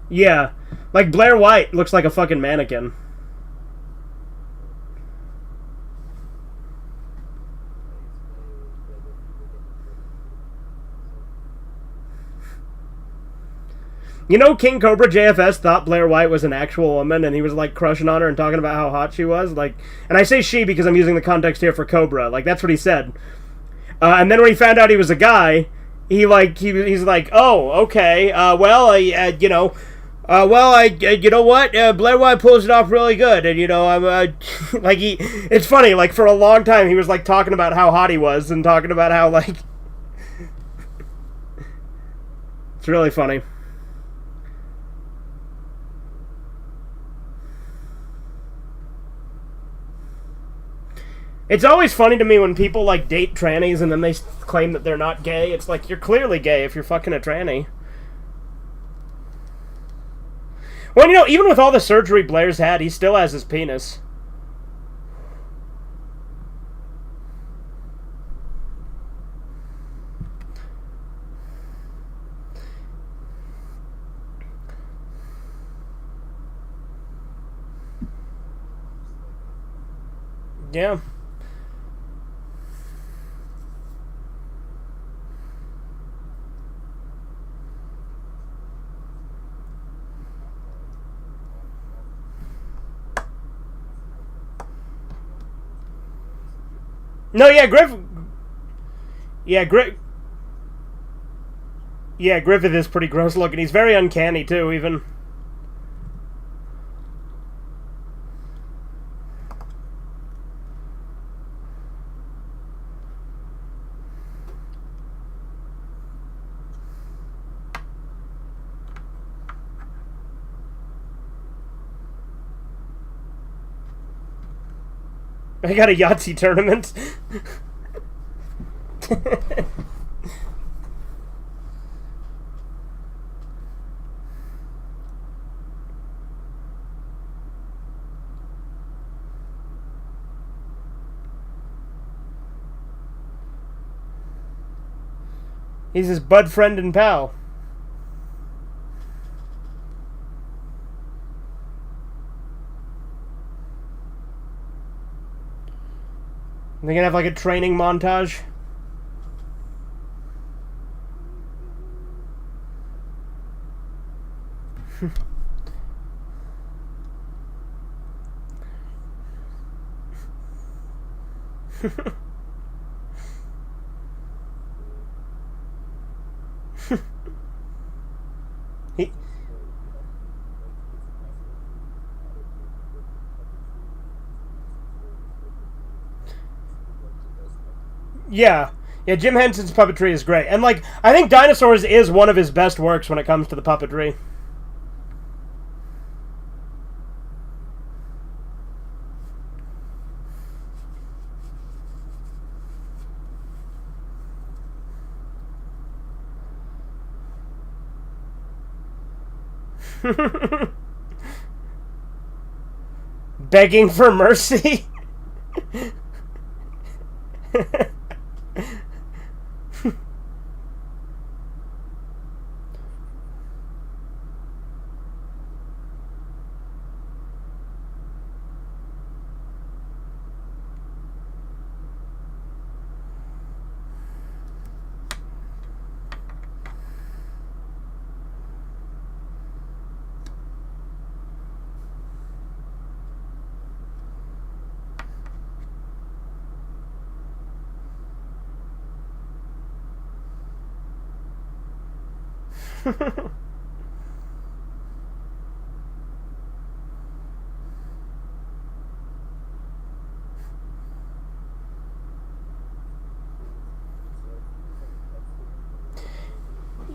Yeah. Like Blair White looks like a fucking mannequin. You know, King Cobra JFS thought Blair White was an actual woman, and he was, like, crushing on her and talking about how hot she was. Like, and I say she because I'm using the context here for Cobra. Like, that's what he said. And then when he found out he was a guy, he's like, oh, okay, you know what? Blair White pulls it off really good, and, you know, I'm, like, it's funny, like, for a long time, he was, like, talking about how hot he was, and talking about how, like, it's really funny. It's always funny to me when people, like, date trannies and then they claim that they're not gay. It's like, you're clearly gay if you're fucking a tranny. Well, you know, even with all the surgery Blair's had, he still has his penis. Yeah. No, yeah, Griffith is pretty gross looking. He's very uncanny, too, even. I got a Yahtzee tournament. He's his bud friend and pal. They're gonna have like a training montage. Yeah. Yeah, Jim Henson's puppetry is great. And, like, I think Dinosaurs is one of his best works when it comes to the puppetry. Begging for mercy?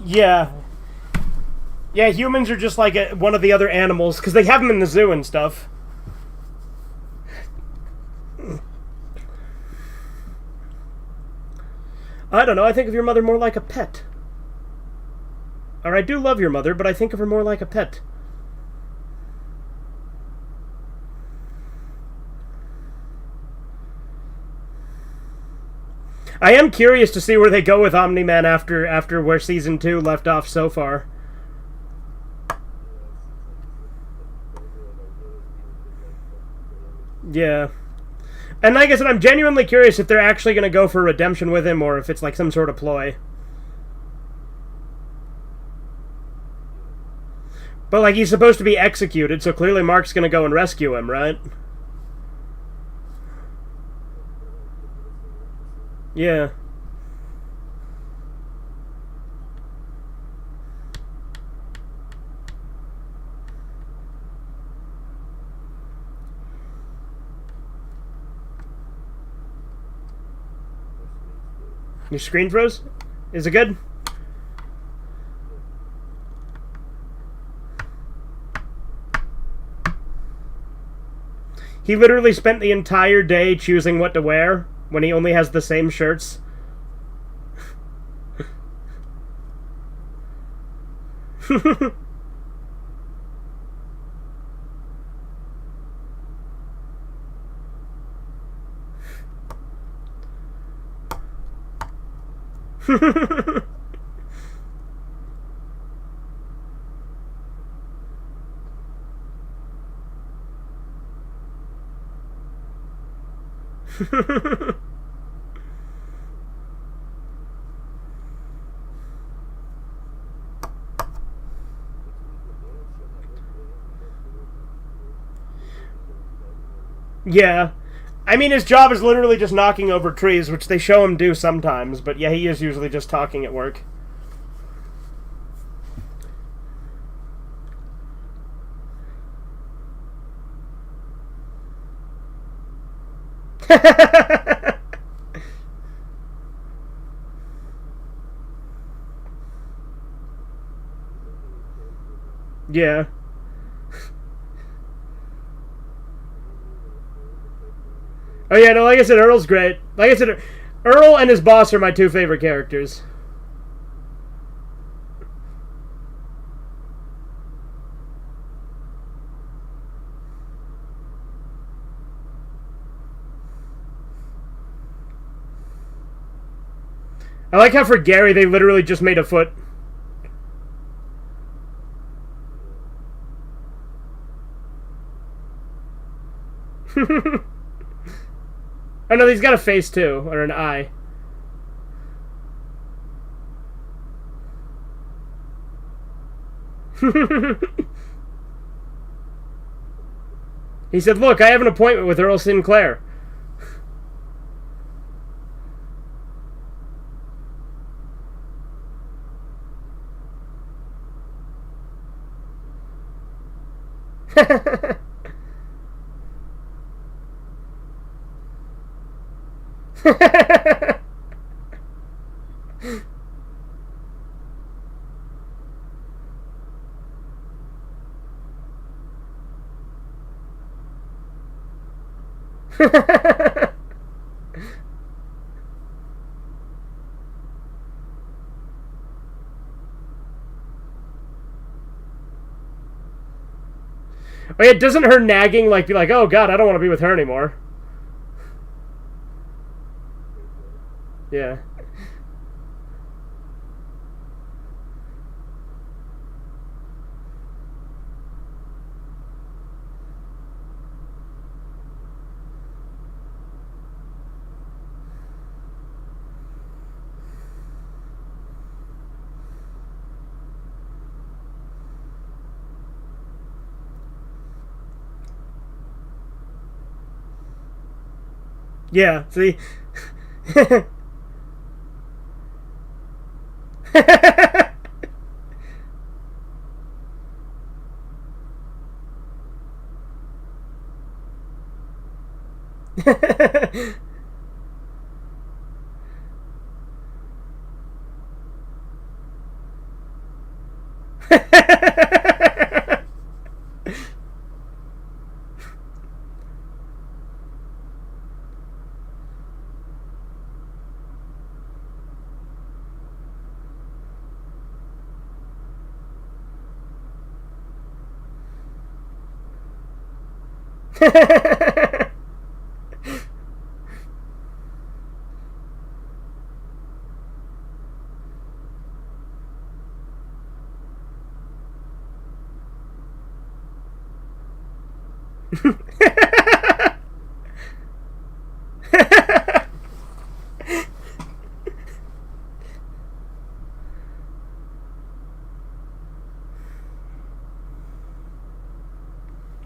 Yeah. Yeah, humans are just like one of the other animals, because they have them in the zoo and stuff. I don't know, I think of your mother more like a pet. Or I do love your mother, but I think of her more like a pet. I am curious to see where they go with Omni-Man after where Season 2 left off so far. Yeah. And like I said, I'm genuinely curious if they're actually going to go for redemption with him, or if it's like some sort of ploy. But, like, he's supposed to be executed, so clearly Mark's gonna go and rescue him, right? Yeah. Your screen froze? Is it good? He literally spent the entire day choosing what to wear when he only has the same shirts. Yeah. I mean, his job is literally just knocking over trees, which they show him do sometimes, but yeah, he is usually just talking at work. Yeah. Oh yeah, no, like I said, Earl's great. Like I said, Earl and his boss are my two favorite characters. I like how for Gary they literally just made a foot. Oh no, he's got a face too, or an eye. He said, "Look, I have an appointment with Earl Sinclair." Oh yeah, doesn't her nagging like be like, "Oh God, I don't want to be with her anymore." Yeah. Yeah, see?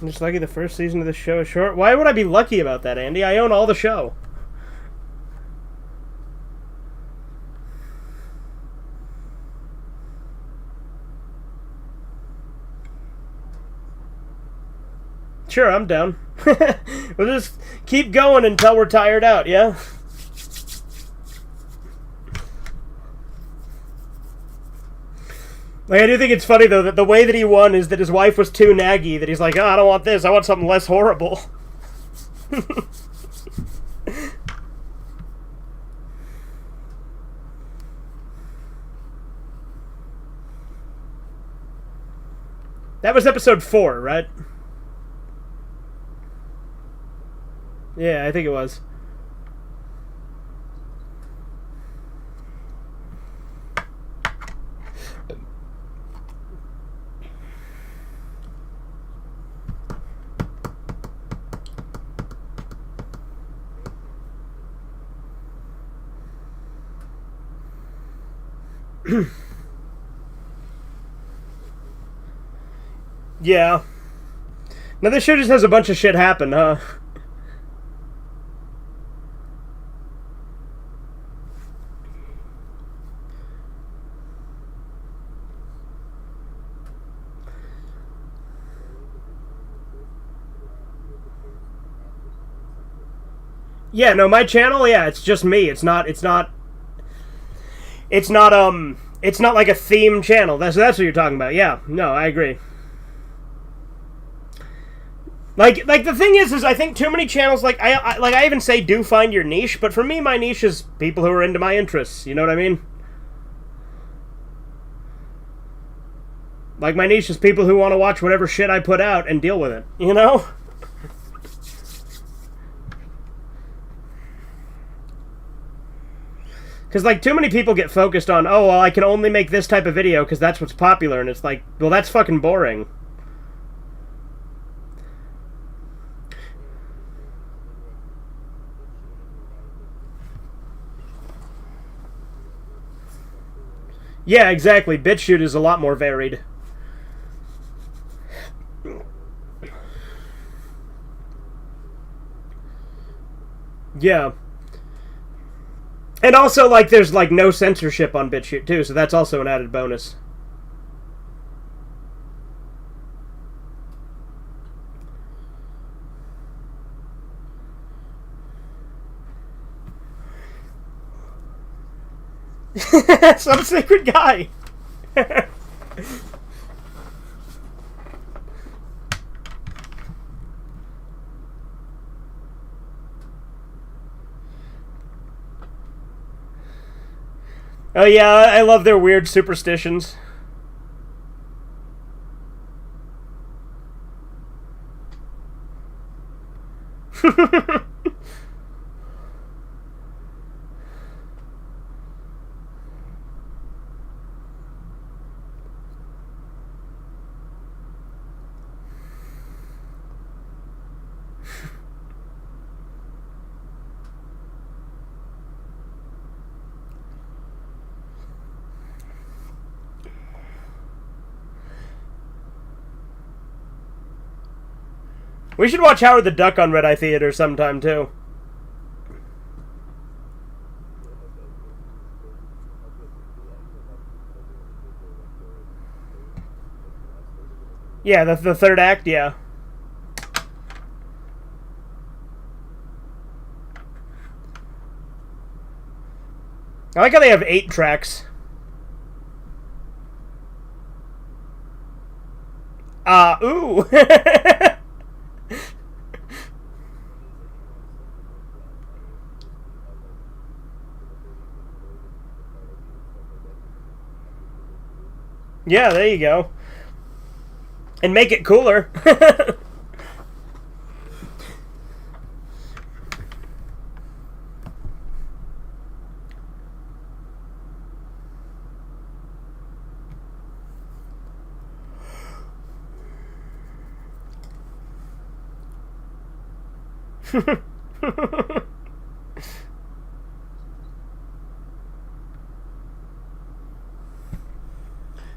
I'm just lucky the first season of the show is short. Why would I be lucky about that, Andy? I own all the show. Sure, I'm down. We'll just keep going until we're tired out, yeah? Like, I do think it's funny, though, that the way that he won is that his wife was too naggy, that he's like, oh, I don't want this, I want something less horrible. That was episode 4, right? Yeah, I think it was. Yeah. Now this show just has a bunch of shit happen, huh? Yeah, no, my channel, yeah, it's just me. It's not like a theme channel. That's what you're talking about. Yeah, no, I agree. Like the thing is I think too many channels, like I even say do find your niche, but for me, my niche is people who are into my interests. You know what I mean? Like, my niche is people who want to watch whatever shit I put out and deal with it. You know? Because, like, too many people get focused on, oh, well, I can only make this type of video because that's what's popular. And it's like, well, that's fucking boring. Yeah, exactly. BitChute is a lot more varied. Yeah. And also, like, there's, like, no censorship on BitChute, too, so that's also an added bonus. Some sacred guy! Oh yeah, I love their weird superstitions. We should watch Howard the Duck on Red Eye Theater sometime, too. Yeah, the third act, yeah. I like how they have 8 tracks. Ooh. Yeah, there you go. And make it cooler.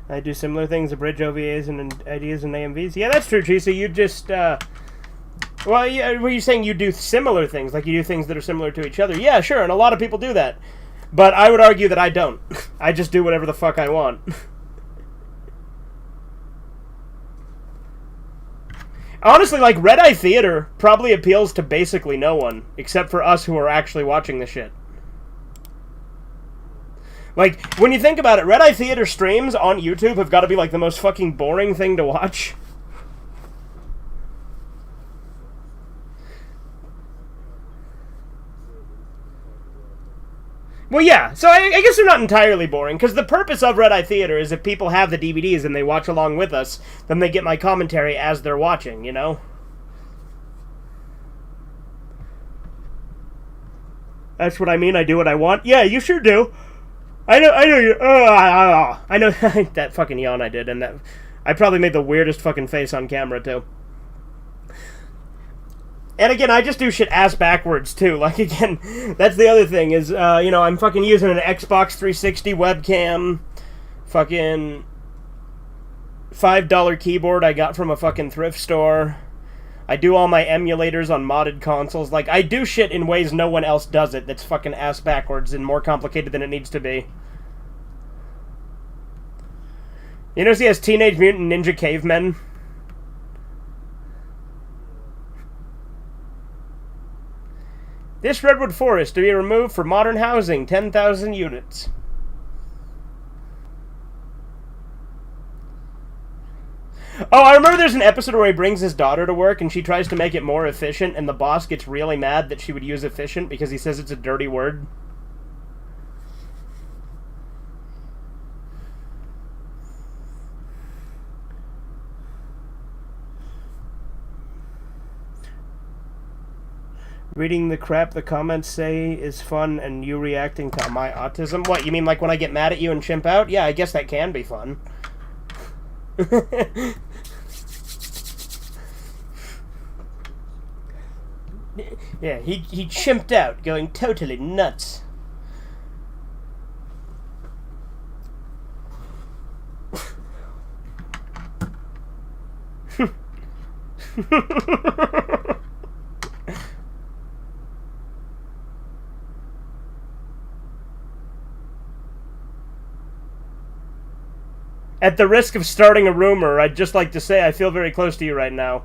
I do similar things, abridge OVAs and ideas and AMVs. Yeah, that's true, Chisa. You just, well, yeah, were you saying you do similar things? Like you do things that are similar to each other? Yeah, sure, and a lot of people do that. But I would argue that I don't. I just do whatever the fuck I want. Honestly, like, Red-Eye Theater probably appeals to basically no one, except for us who are actually watching the shit. Like, when you think about it, Red-Eye Theater streams on YouTube have got to be, like, the most fucking boring thing to watch. Well, yeah, so I guess they're not entirely boring, because the purpose of Red-Eye Theater is if people have the DVDs and they watch along with us, then they get my commentary as they're watching, you know? That's what I mean, I do what I want? Yeah, you sure do. I know you. I know that fucking yawn I did, and that I probably made the weirdest fucking face on camera too. And again, I just do shit ass backwards too. Like again, that's the other thing is, you know, I'm fucking using an Xbox 360 webcam, fucking $5 keyboard I got from a fucking thrift store. I do all my emulators on modded consoles. Like, I do shit in ways no one else does it that's fucking ass backwards and more complicated than it needs to be. You notice he has Teenage Mutant Ninja Cavemen? This redwood forest to be removed for modern housing, 10,000 units. Oh, I remember there's an episode where he brings his daughter to work and she tries to make it more efficient and the boss gets really mad that she would use efficient because he says it's a dirty word. Reading the crap the comments say is fun and you reacting to my autism? What, you mean like when I get mad at you and chimp out? Yeah, I guess that can be fun. Yeah, he chimped out, going totally nuts. At the risk of starting a rumor, I'd just like to say I feel very close to you right now.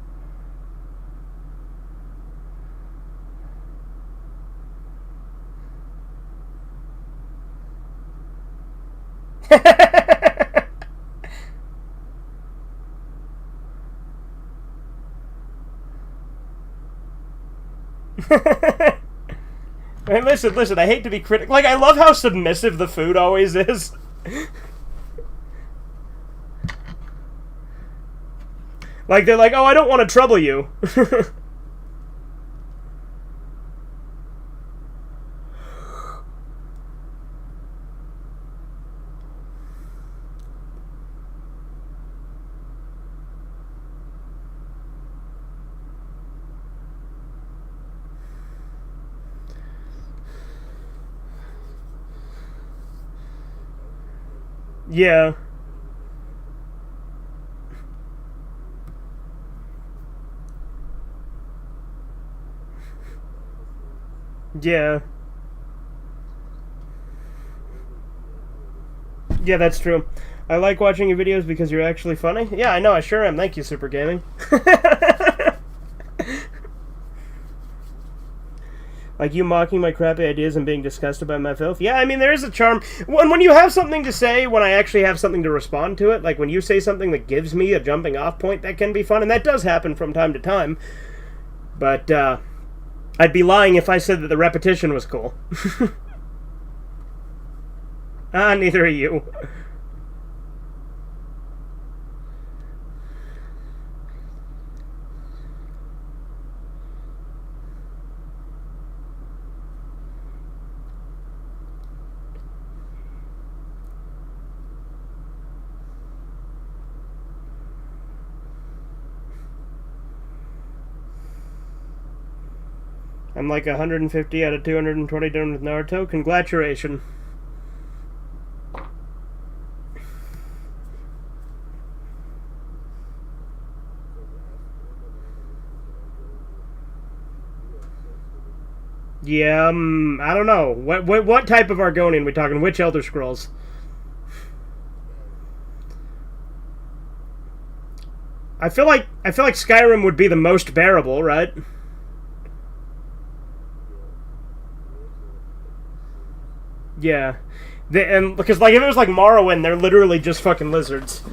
Hey, listen, I hate to be critical. Like, I love how submissive the food always is. Like, they're like, oh, I don't want to trouble you. Yeah. Yeah. Yeah, that's true. I like watching your videos because you're actually funny. Yeah, I know, I sure am. Thank you, Super Gaming. Like you mocking my crappy ideas and being disgusted by my filth. Yeah, I mean, there is a charm. When you have something to say, when I actually have something to respond to it, like when you say something that gives me a jumping off point, that can be fun, and that does happen from time to time. But, I'd be lying if I said that the repetition was cool. Neither are you. I'm like 150 out of 220 done with Naruto. Congratulations. Yeah, I don't know. What type of Argonian we talking? Which Elder Scrolls? I feel like Skyrim would be the most bearable, right? Yeah. And because like if it was like Morrowind, they're literally just fucking lizards.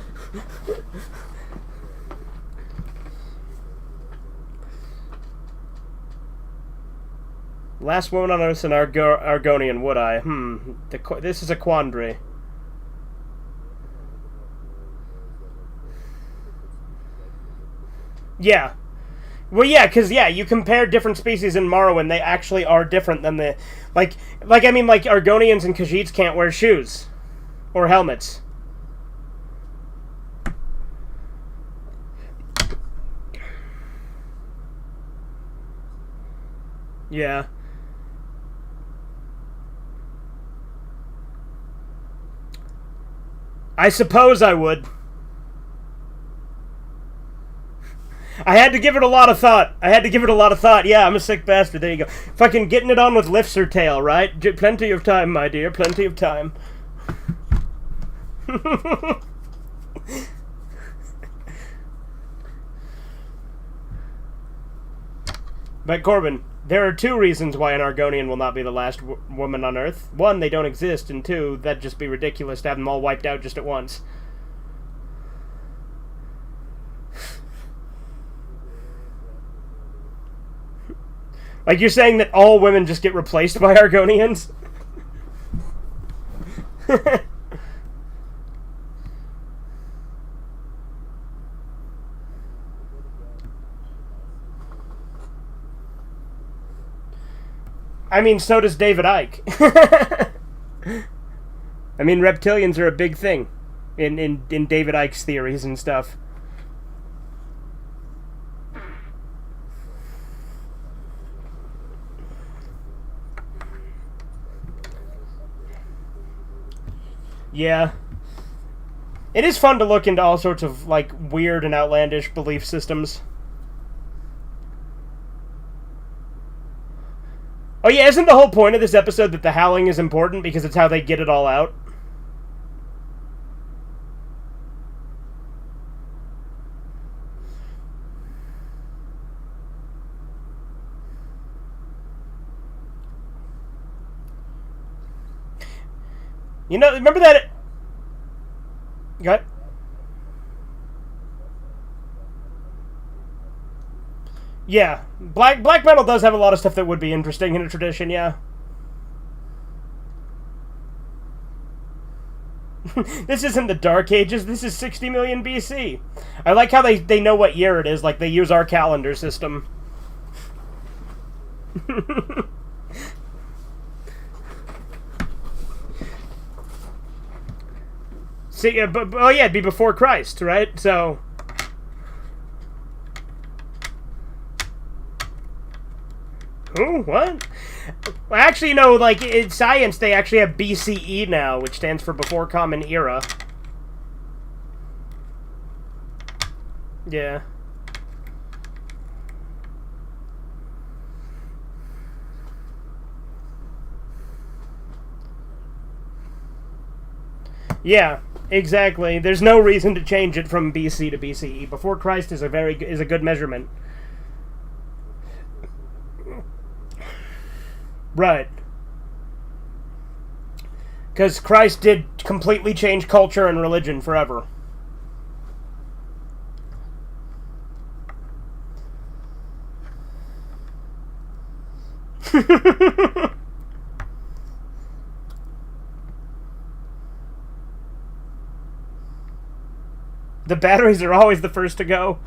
Last woman on Earth, an Argonian, would I? This is a quandary. Yeah. Well, yeah, because yeah, you compare different species in Morrowind, they actually are different than the like. I mean, like Argonians and Khajiits can't wear shoes or helmets. Yeah, I suppose I would. I had to give it a lot of thought. Yeah, I'm a sick bastard. There you go. Fucking getting it on with lifts or tail, right? Plenty of time, my dear. Plenty of time. But Corbin, there are two reasons why an Argonian will not be the last woman on Earth. One, they don't exist, and two, that'd just be ridiculous to have them all wiped out just at once. Like you're saying that all women just get replaced by Argonians? I mean, so does David Icke. I mean, reptilians are a big thing in David Icke's theories and stuff. Yeah. It is fun to look into all sorts of, like, weird and outlandish belief systems. Oh yeah, isn't the whole point of this episode that the howling is important because it's how they get it all out? You know, remember that... What? Yeah. Black metal does have a lot of stuff that would be interesting in a tradition, yeah. This isn't the Dark Ages, this is 60 million BC. I like how they know what year it is, like they use our calendar system. See, oh yeah, it'd be before Christ, right? So... Who? What? Well, actually, no, like, in science, they actually have BCE now, which stands for Before Common Era. Yeah. Yeah, exactly. There's no reason to change it from BC to BCE. Before Christ is a good measurement. Right. Because Christ did completely change culture and religion forever. The batteries are always the first to go.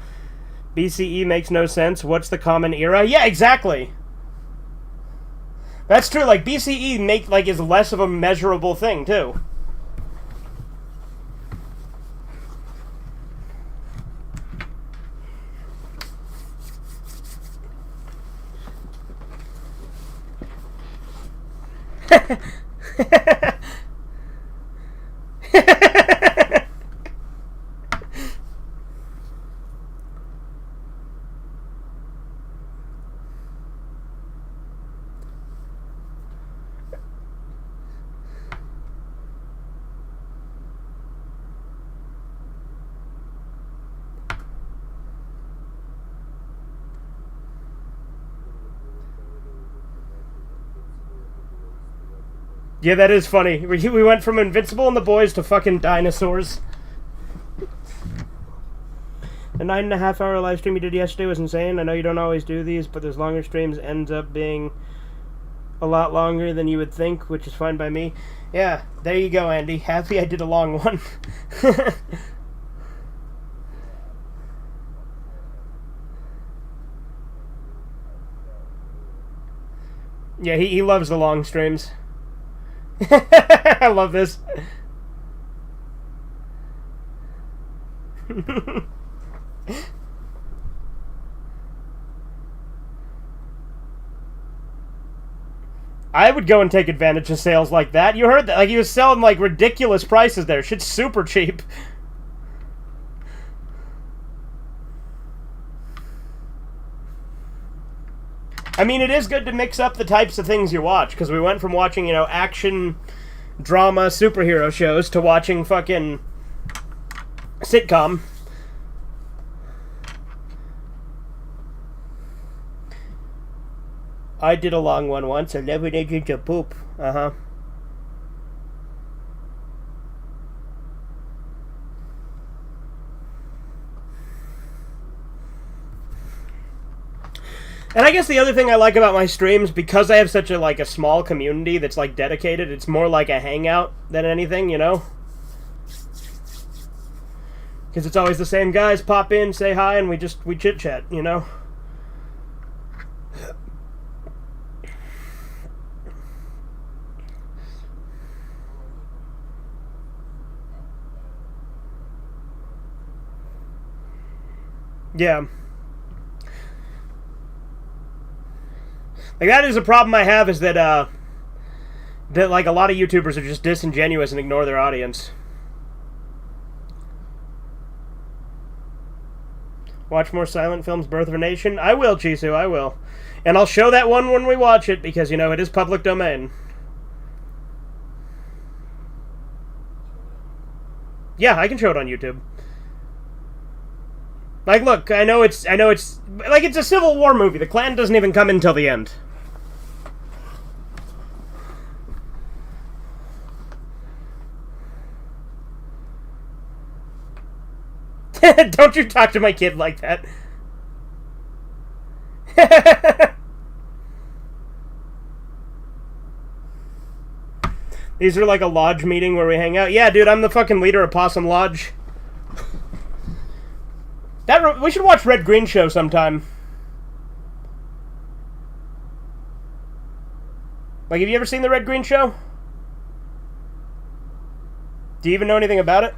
BCE makes no sense. What's the common era? Yeah, exactly. That's true. Like BCE is less of a measurable thing too. Yeah, that is funny. We went from Invincible and the Boys to fucking Dinosaurs. The 9.5-hour live stream you did yesterday was insane. I know you don't always do these, but those longer streams ends up being a lot longer than you would think, which is fine by me. Yeah, there you go, Andy. Happy I did a long one. Yeah, he loves the long streams. I love this. I would go and take advantage of sales like that. You heard that? Like, he was selling, like, ridiculous prices there. Shit's super cheap. I mean, it is good to mix up the types of things you watch, because we went from watching, you know, action, drama, superhero shows to watching fucking sitcom. I did a long one once, 11 agents of poop. Uh-huh. And I guess the other thing I like about my streams, because I have such a small community that's like dedicated, it's more like a hangout than anything, you know? Because it's always the same guys pop in, say hi, and we chit chat, you know? Yeah. Like, that is a problem I have, is that like, a lot of YouTubers are just disingenuous and ignore their audience. Watch more silent films, Birth of a Nation? I will, Chisu, I will. And I'll show that one when we watch it, because, you know, it is public domain. Yeah, I can show it on YouTube. Like, look, I know it's, like, it's a Civil War movie. The Klan doesn't even come in until the end. Don't you talk to my kid like that. These are like a lodge meeting where we hang out. Yeah, dude, I'm the fucking leader of Possum Lodge. We should watch Red Green Show sometime. Like, have you ever seen the Red Green Show? Do you even know anything about it?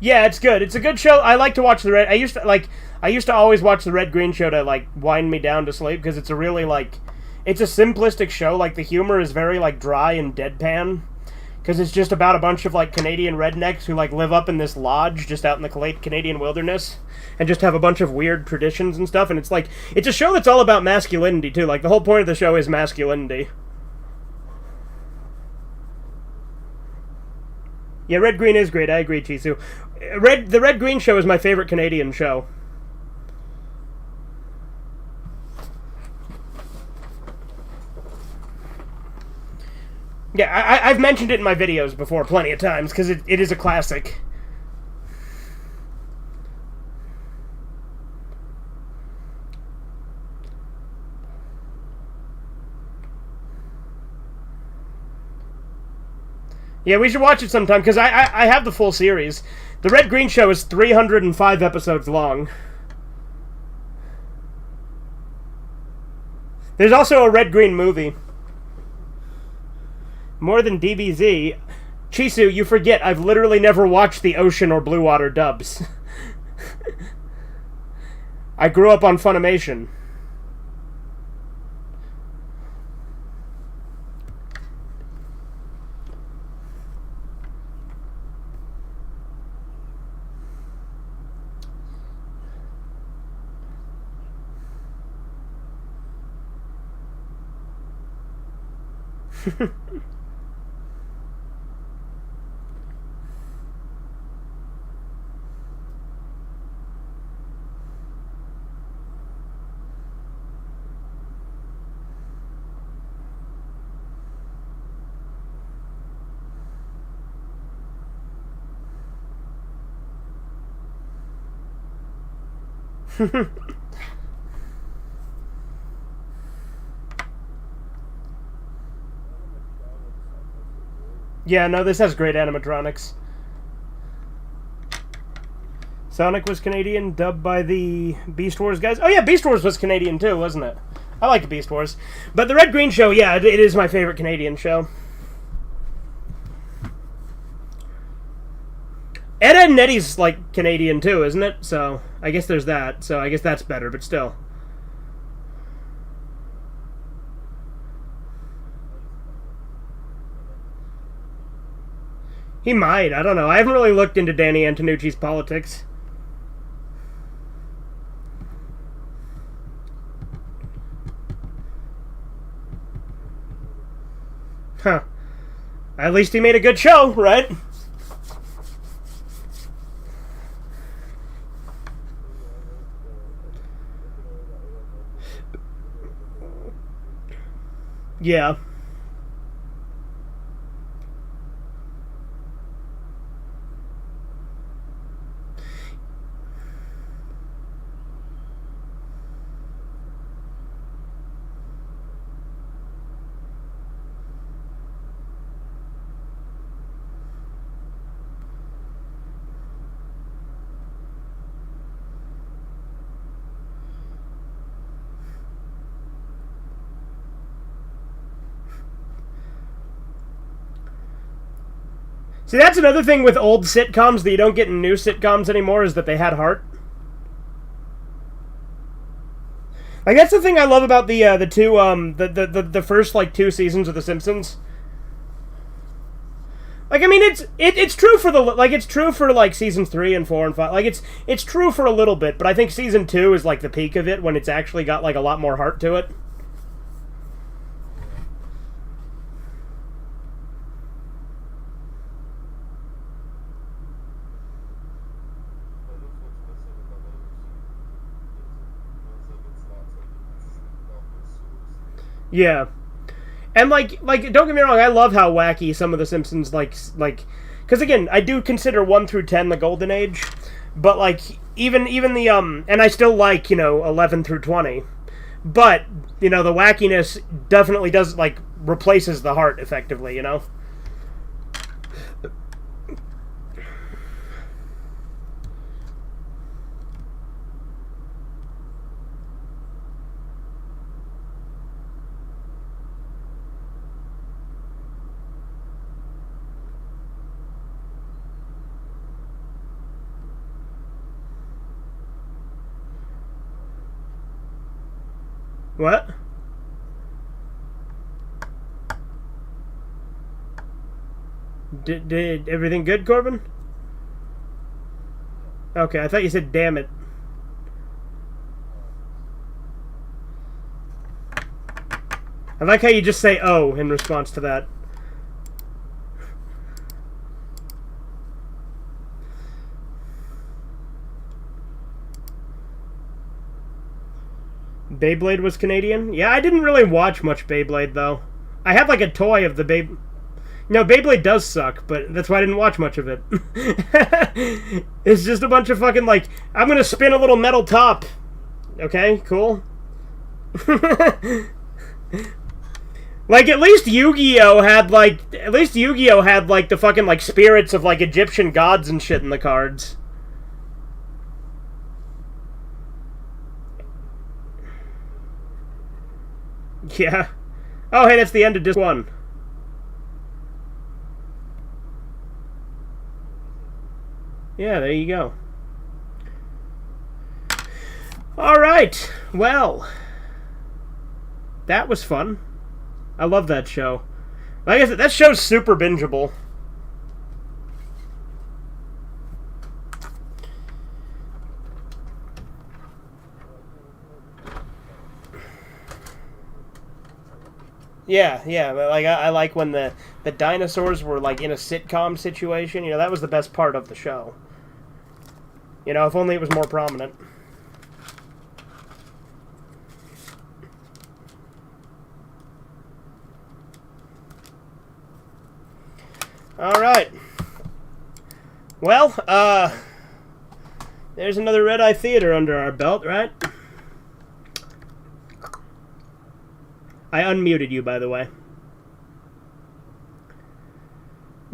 Yeah, it's good. It's a good show. I like to watch the Red... I used to always watch the Red Green Show to, like, wind me down to sleep, because it's a really, like... It's a simplistic show. Like, the humor is very, like, dry and deadpan. Because it's just about a bunch of, like, Canadian rednecks who, like, live up in this lodge just out in the Canadian wilderness. And just have a bunch of weird traditions and stuff. And it's, like... It's a show that's all about masculinity, too. Like, the whole point of the show is masculinity. Yeah, Red Green is great. I agree, Chisu. The Red Green Show is my favorite Canadian show. Yeah, I've mentioned it in my videos before plenty of times, because it is a classic. Yeah, we should watch it sometime, because I have the full series. The Red Green Show is 305 episodes long. There's also a Red Green movie. More than DBZ. Chisu, you forget, I've literally never watched the Ocean or Blue Water dubs. I grew up on Funimation. Yeah, no, this has great animatronics. Sonic was Canadian, dubbed by the Beast Wars guys. Oh yeah, Beast Wars was Canadian too, wasn't it? I like the Beast Wars. But the Red Green Show, yeah, it is my favorite Canadian show. Ed, Edd n Eddy's like Canadian too, isn't it? So I guess there's that. So I guess that's better, but still. He might. I don't know. I haven't really looked into Danny Antonucci's politics. Huh. At least he made a good show, right? Yeah. See, that's another thing with old sitcoms that you don't get in new sitcoms anymore, is that they had heart. Like, that's the thing I love about the the first like 2 seasons of The Simpsons. Like, I mean, it's true for it's true for like season 3 and 4 and 5. Like, it's true for a little bit, but I think season 2 is like the peak of it, when it's actually got like a lot more heart to it. Yeah. And like don't get me wrong, I love how wacky some of the Simpsons like because again, I do consider 1 through 10 the golden age, but like even the and I still like, 11 through 20. But, the wackiness definitely does like replaces the heart effectively, What? Did everything good, Corbin? Okay, I thought you said damn it. I like how you just say oh in response to that. Beyblade was Canadian? Yeah, I didn't really watch much Beyblade, though. I had, like, a toy of the Beyblade does suck, but that's why I didn't watch much of it. It's just a bunch of fucking, like, I'm gonna spin a little metal top. Okay, cool. Like, at least Yu-Gi-Oh! had, like, the fucking, like, spirits of, like, Egyptian gods and shit in the cards. Yeah. Oh, hey, that's the end of disc 1. Yeah, there you go. Alright, well. That was fun. I love that show. Like I said, that show's super bingeable. Yeah, like I like when the dinosaurs were like in a sitcom situation. That was the best part of the show. If only it was more prominent. All right. Well, There's another Red-Eye Theater under our belt, right? I unmuted you, by the way.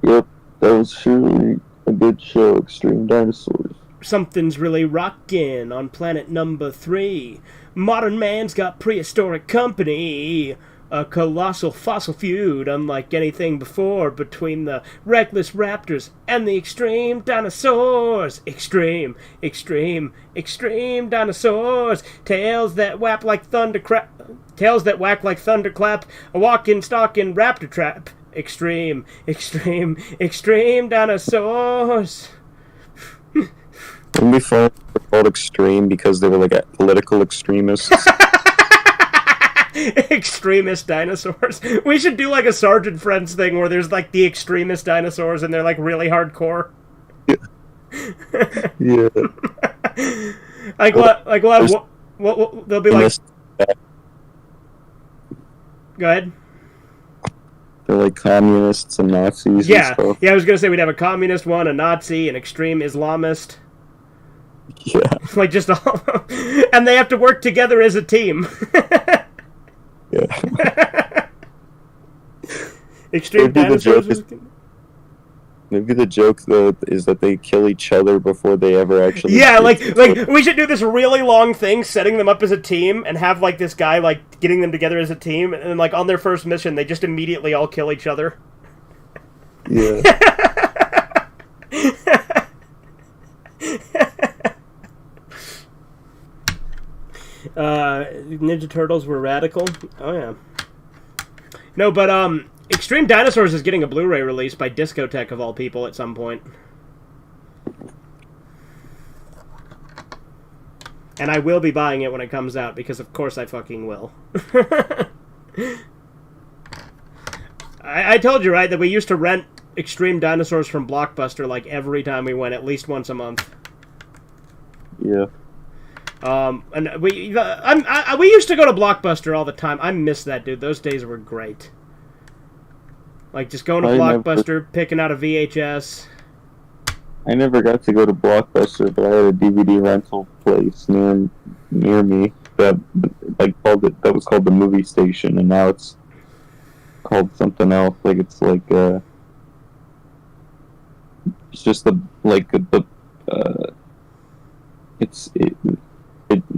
Yep, that was surely a good show, Extreme Dinosaurs. Something's really rockin' on planet number 3. Modern man's got prehistoric company. A colossal fossil feud unlike anything before between the reckless raptors and the extreme dinosaurs. Extreme, extreme, extreme dinosaurs. Tails that whack like thunderclap. Tails that whack like thunderclap. A walking, stalking raptor trap. Extreme, extreme, extreme dinosaurs. Wouldn't be fun if they were called Extreme because they were like political extremists. Extremist dinosaurs. We should do like a Sergeant Friends thing where there's like the extremist dinosaurs and they're like really hardcore. Yeah. Like what? Like what? They'll be like. Go ahead. They're like communists and Nazis. Yeah, and stuff. yeah. I was gonna say we'd have a communist one, a Nazi, an extreme Islamist. Yeah. Like just all, and they have to work together as a team. Yeah. Extreme dinosaurs. Maybe the joke though is that they kill each other before they ever actually. Yeah, like we should do this really long thing, setting them up as a team, and have like this guy like getting them together as a team, and like on their first mission, they just immediately all kill each other. Yeah. Ninja Turtles were radical. Oh yeah. No, but Extreme Dinosaurs is getting a Blu-ray release by Discotech of all people at some point. And I will be buying it when it comes out because of course I fucking will. I told you, right, that we used to rent Extreme Dinosaurs from Blockbuster like every time we went, at least once a month. Yeah. And we used to go to Blockbuster all the time. I miss that, dude. Those days were great. Like just going to Blockbuster, picking out a VHS. I never got to go to Blockbuster, but I had a DVD rental place near me that was called the Movie Station, and now it's called something else. Like it's just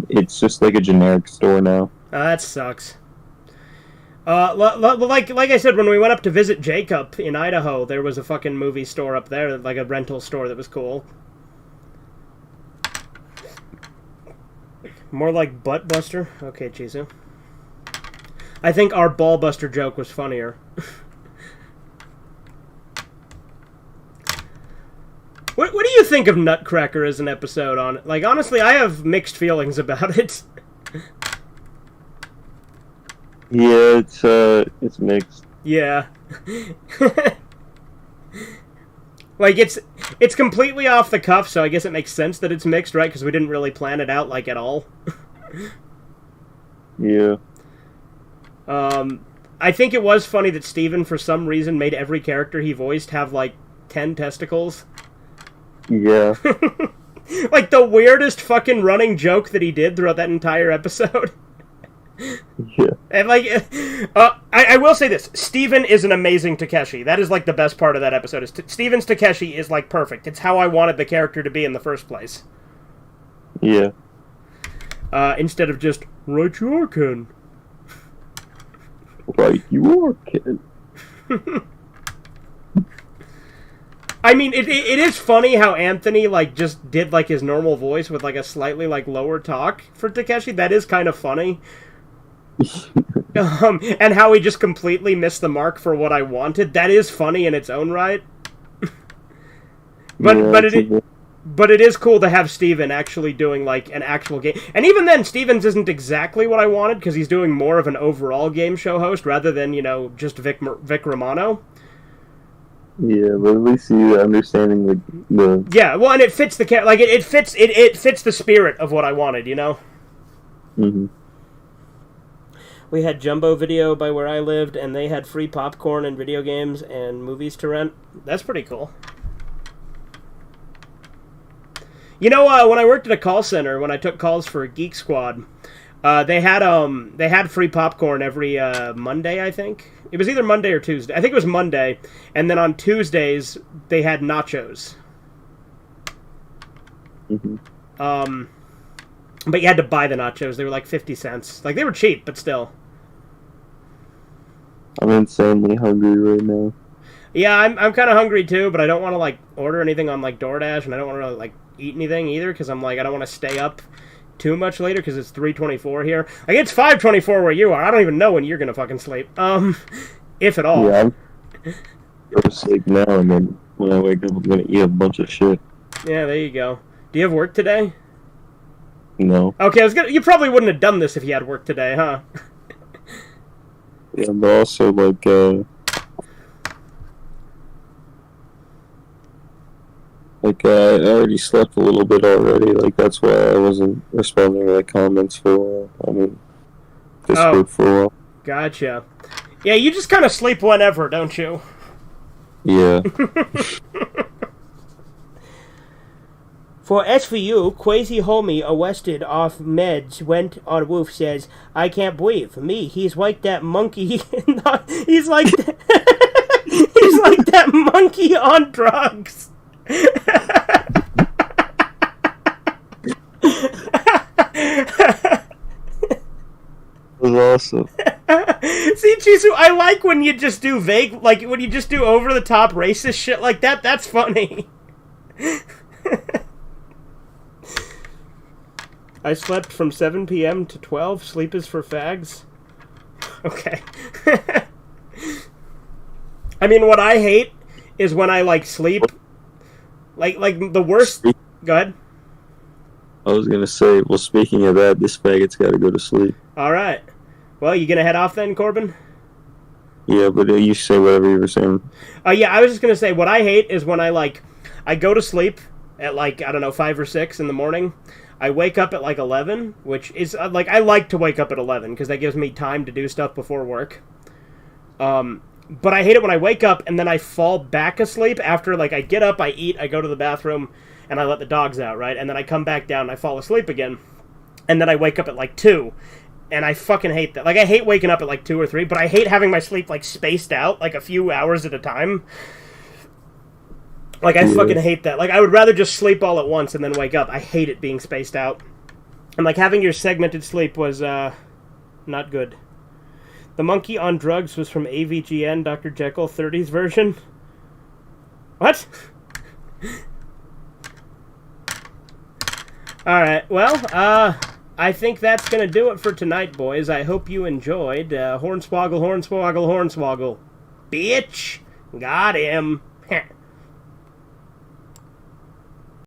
it's just like a generic store now. That sucks. Like I said, when we went up to visit Jacob in Idaho, there was a fucking movie store up there, like a rental store that was cool. More like Buttbuster? Okay, Chizu. I think our Ballbuster joke was funnier. What do you think of Nutcracker as an episode on it? Like, honestly, I have mixed feelings about it. Yeah, it's mixed. Yeah. Like, it's completely off the cuff, so I guess it makes sense that it's mixed, right? Because we didn't really plan it out, like, at all. Yeah. I think it was funny that Steven, for some reason, made every character he voiced have, like, 10 testicles. Yeah. Like, the weirdest fucking running joke that he did throughout that entire episode. Yeah. And, like, I will say this. Steven is an amazing Takeshi. That is, like, the best part of that episode. Steven's Takeshi is, like, perfect. It's how I wanted the character to be in the first place. Yeah. Instead of just, right you are, Ken. Right you are, Ken. I mean, it is funny how Anthony, like, just did, like, his normal voice with, like, a slightly, like, lower talk for Takeshi. That is kind of funny. And how he just completely missed the mark for what I wanted. That is funny in its own right. But it is cool to have Steven actually doing, like, an actual game. And even then, Stevens isn't exactly what I wanted, because he's doing more of an overall game show host, rather than, you know, just Vic Romano. Yeah, but at least you understanding the... Yeah, well, and it fits the... Like, it fits the spirit of what I wanted, you know? Mm-hmm. We had Jumbo Video by where I lived, and they had free popcorn and video games and movies to rent. That's pretty cool. You know, when I worked at a call center, when I took calls for Geek Squad, they had free popcorn every Monday, I think. It was either Monday or Tuesday. I think it was Monday. And then on Tuesdays, they had nachos. Mm-hmm. But you had to buy the nachos. They were like 50 cents. Like, they were cheap, but still. I'm insanely hungry right now. Yeah, I'm kind of hungry too, but I don't want to like order anything on like DoorDash, and I don't want to like eat anything either because I'm like I don't want to stay up too much later because it's 3:24 here. Like it's 5:24 where you are. I don't even know when you're gonna fucking sleep. If at all. Yeah, I'm go to sleep now, and then when I wake up, I'm gonna eat a bunch of shit. Yeah, there you go. Do you have work today? No. Okay, you probably wouldn't have done this if you had work today, huh? Yeah, but also like I already slept a little bit already. Like that's why I wasn't responding to like comments for a while. I mean, Discord for a while. Gotcha. Yeah, you just kind of sleep whenever, don't you? Yeah. For SVU, Quasi Homie arrested off meds went on Wolf says, I can't believe me. He's like that monkey. He's like he's like that monkey on drugs. That was awesome. See, Chisu, I like when you just do vague, like when you just do over the top racist shit like that. That's funny. I slept from 7 p.m. to 12. Sleep is for fags. Okay. I mean, what I hate is when I, like, sleep. Like the worst... Go ahead. I was gonna say, well, speaking of that, this faggot's gotta go to sleep. Alright. Well, you gonna head off then, Corbin? Yeah, but you say whatever you were saying. Yeah, I was just gonna say, what I hate is when I go to sleep at, like, I don't know, 5 or 6 in the morning. I wake up at like 11, which is like I like to wake up at 11 because that gives me time to do stuff before work. But I hate it when I wake up and then I fall back asleep after like I get up, I eat, I go to the bathroom, and I let the dogs out, right? And then I come back down and I fall asleep again, and then I wake up at like 2, and I fucking hate that. Like I hate waking up at like 2 or 3, but I hate having my sleep like spaced out like a few hours at a time. Like, I fucking hate that. Like, I would rather just sleep all at once and then wake up. I hate it being spaced out. And, like, having your segmented sleep was, not good. The monkey on drugs was from AVGN, Dr. Jekyll, 30s version. What? Alright, well, I think that's gonna do it for tonight, boys. I hope you enjoyed. Hornswoggle, hornswoggle, hornswoggle. Bitch! Got him.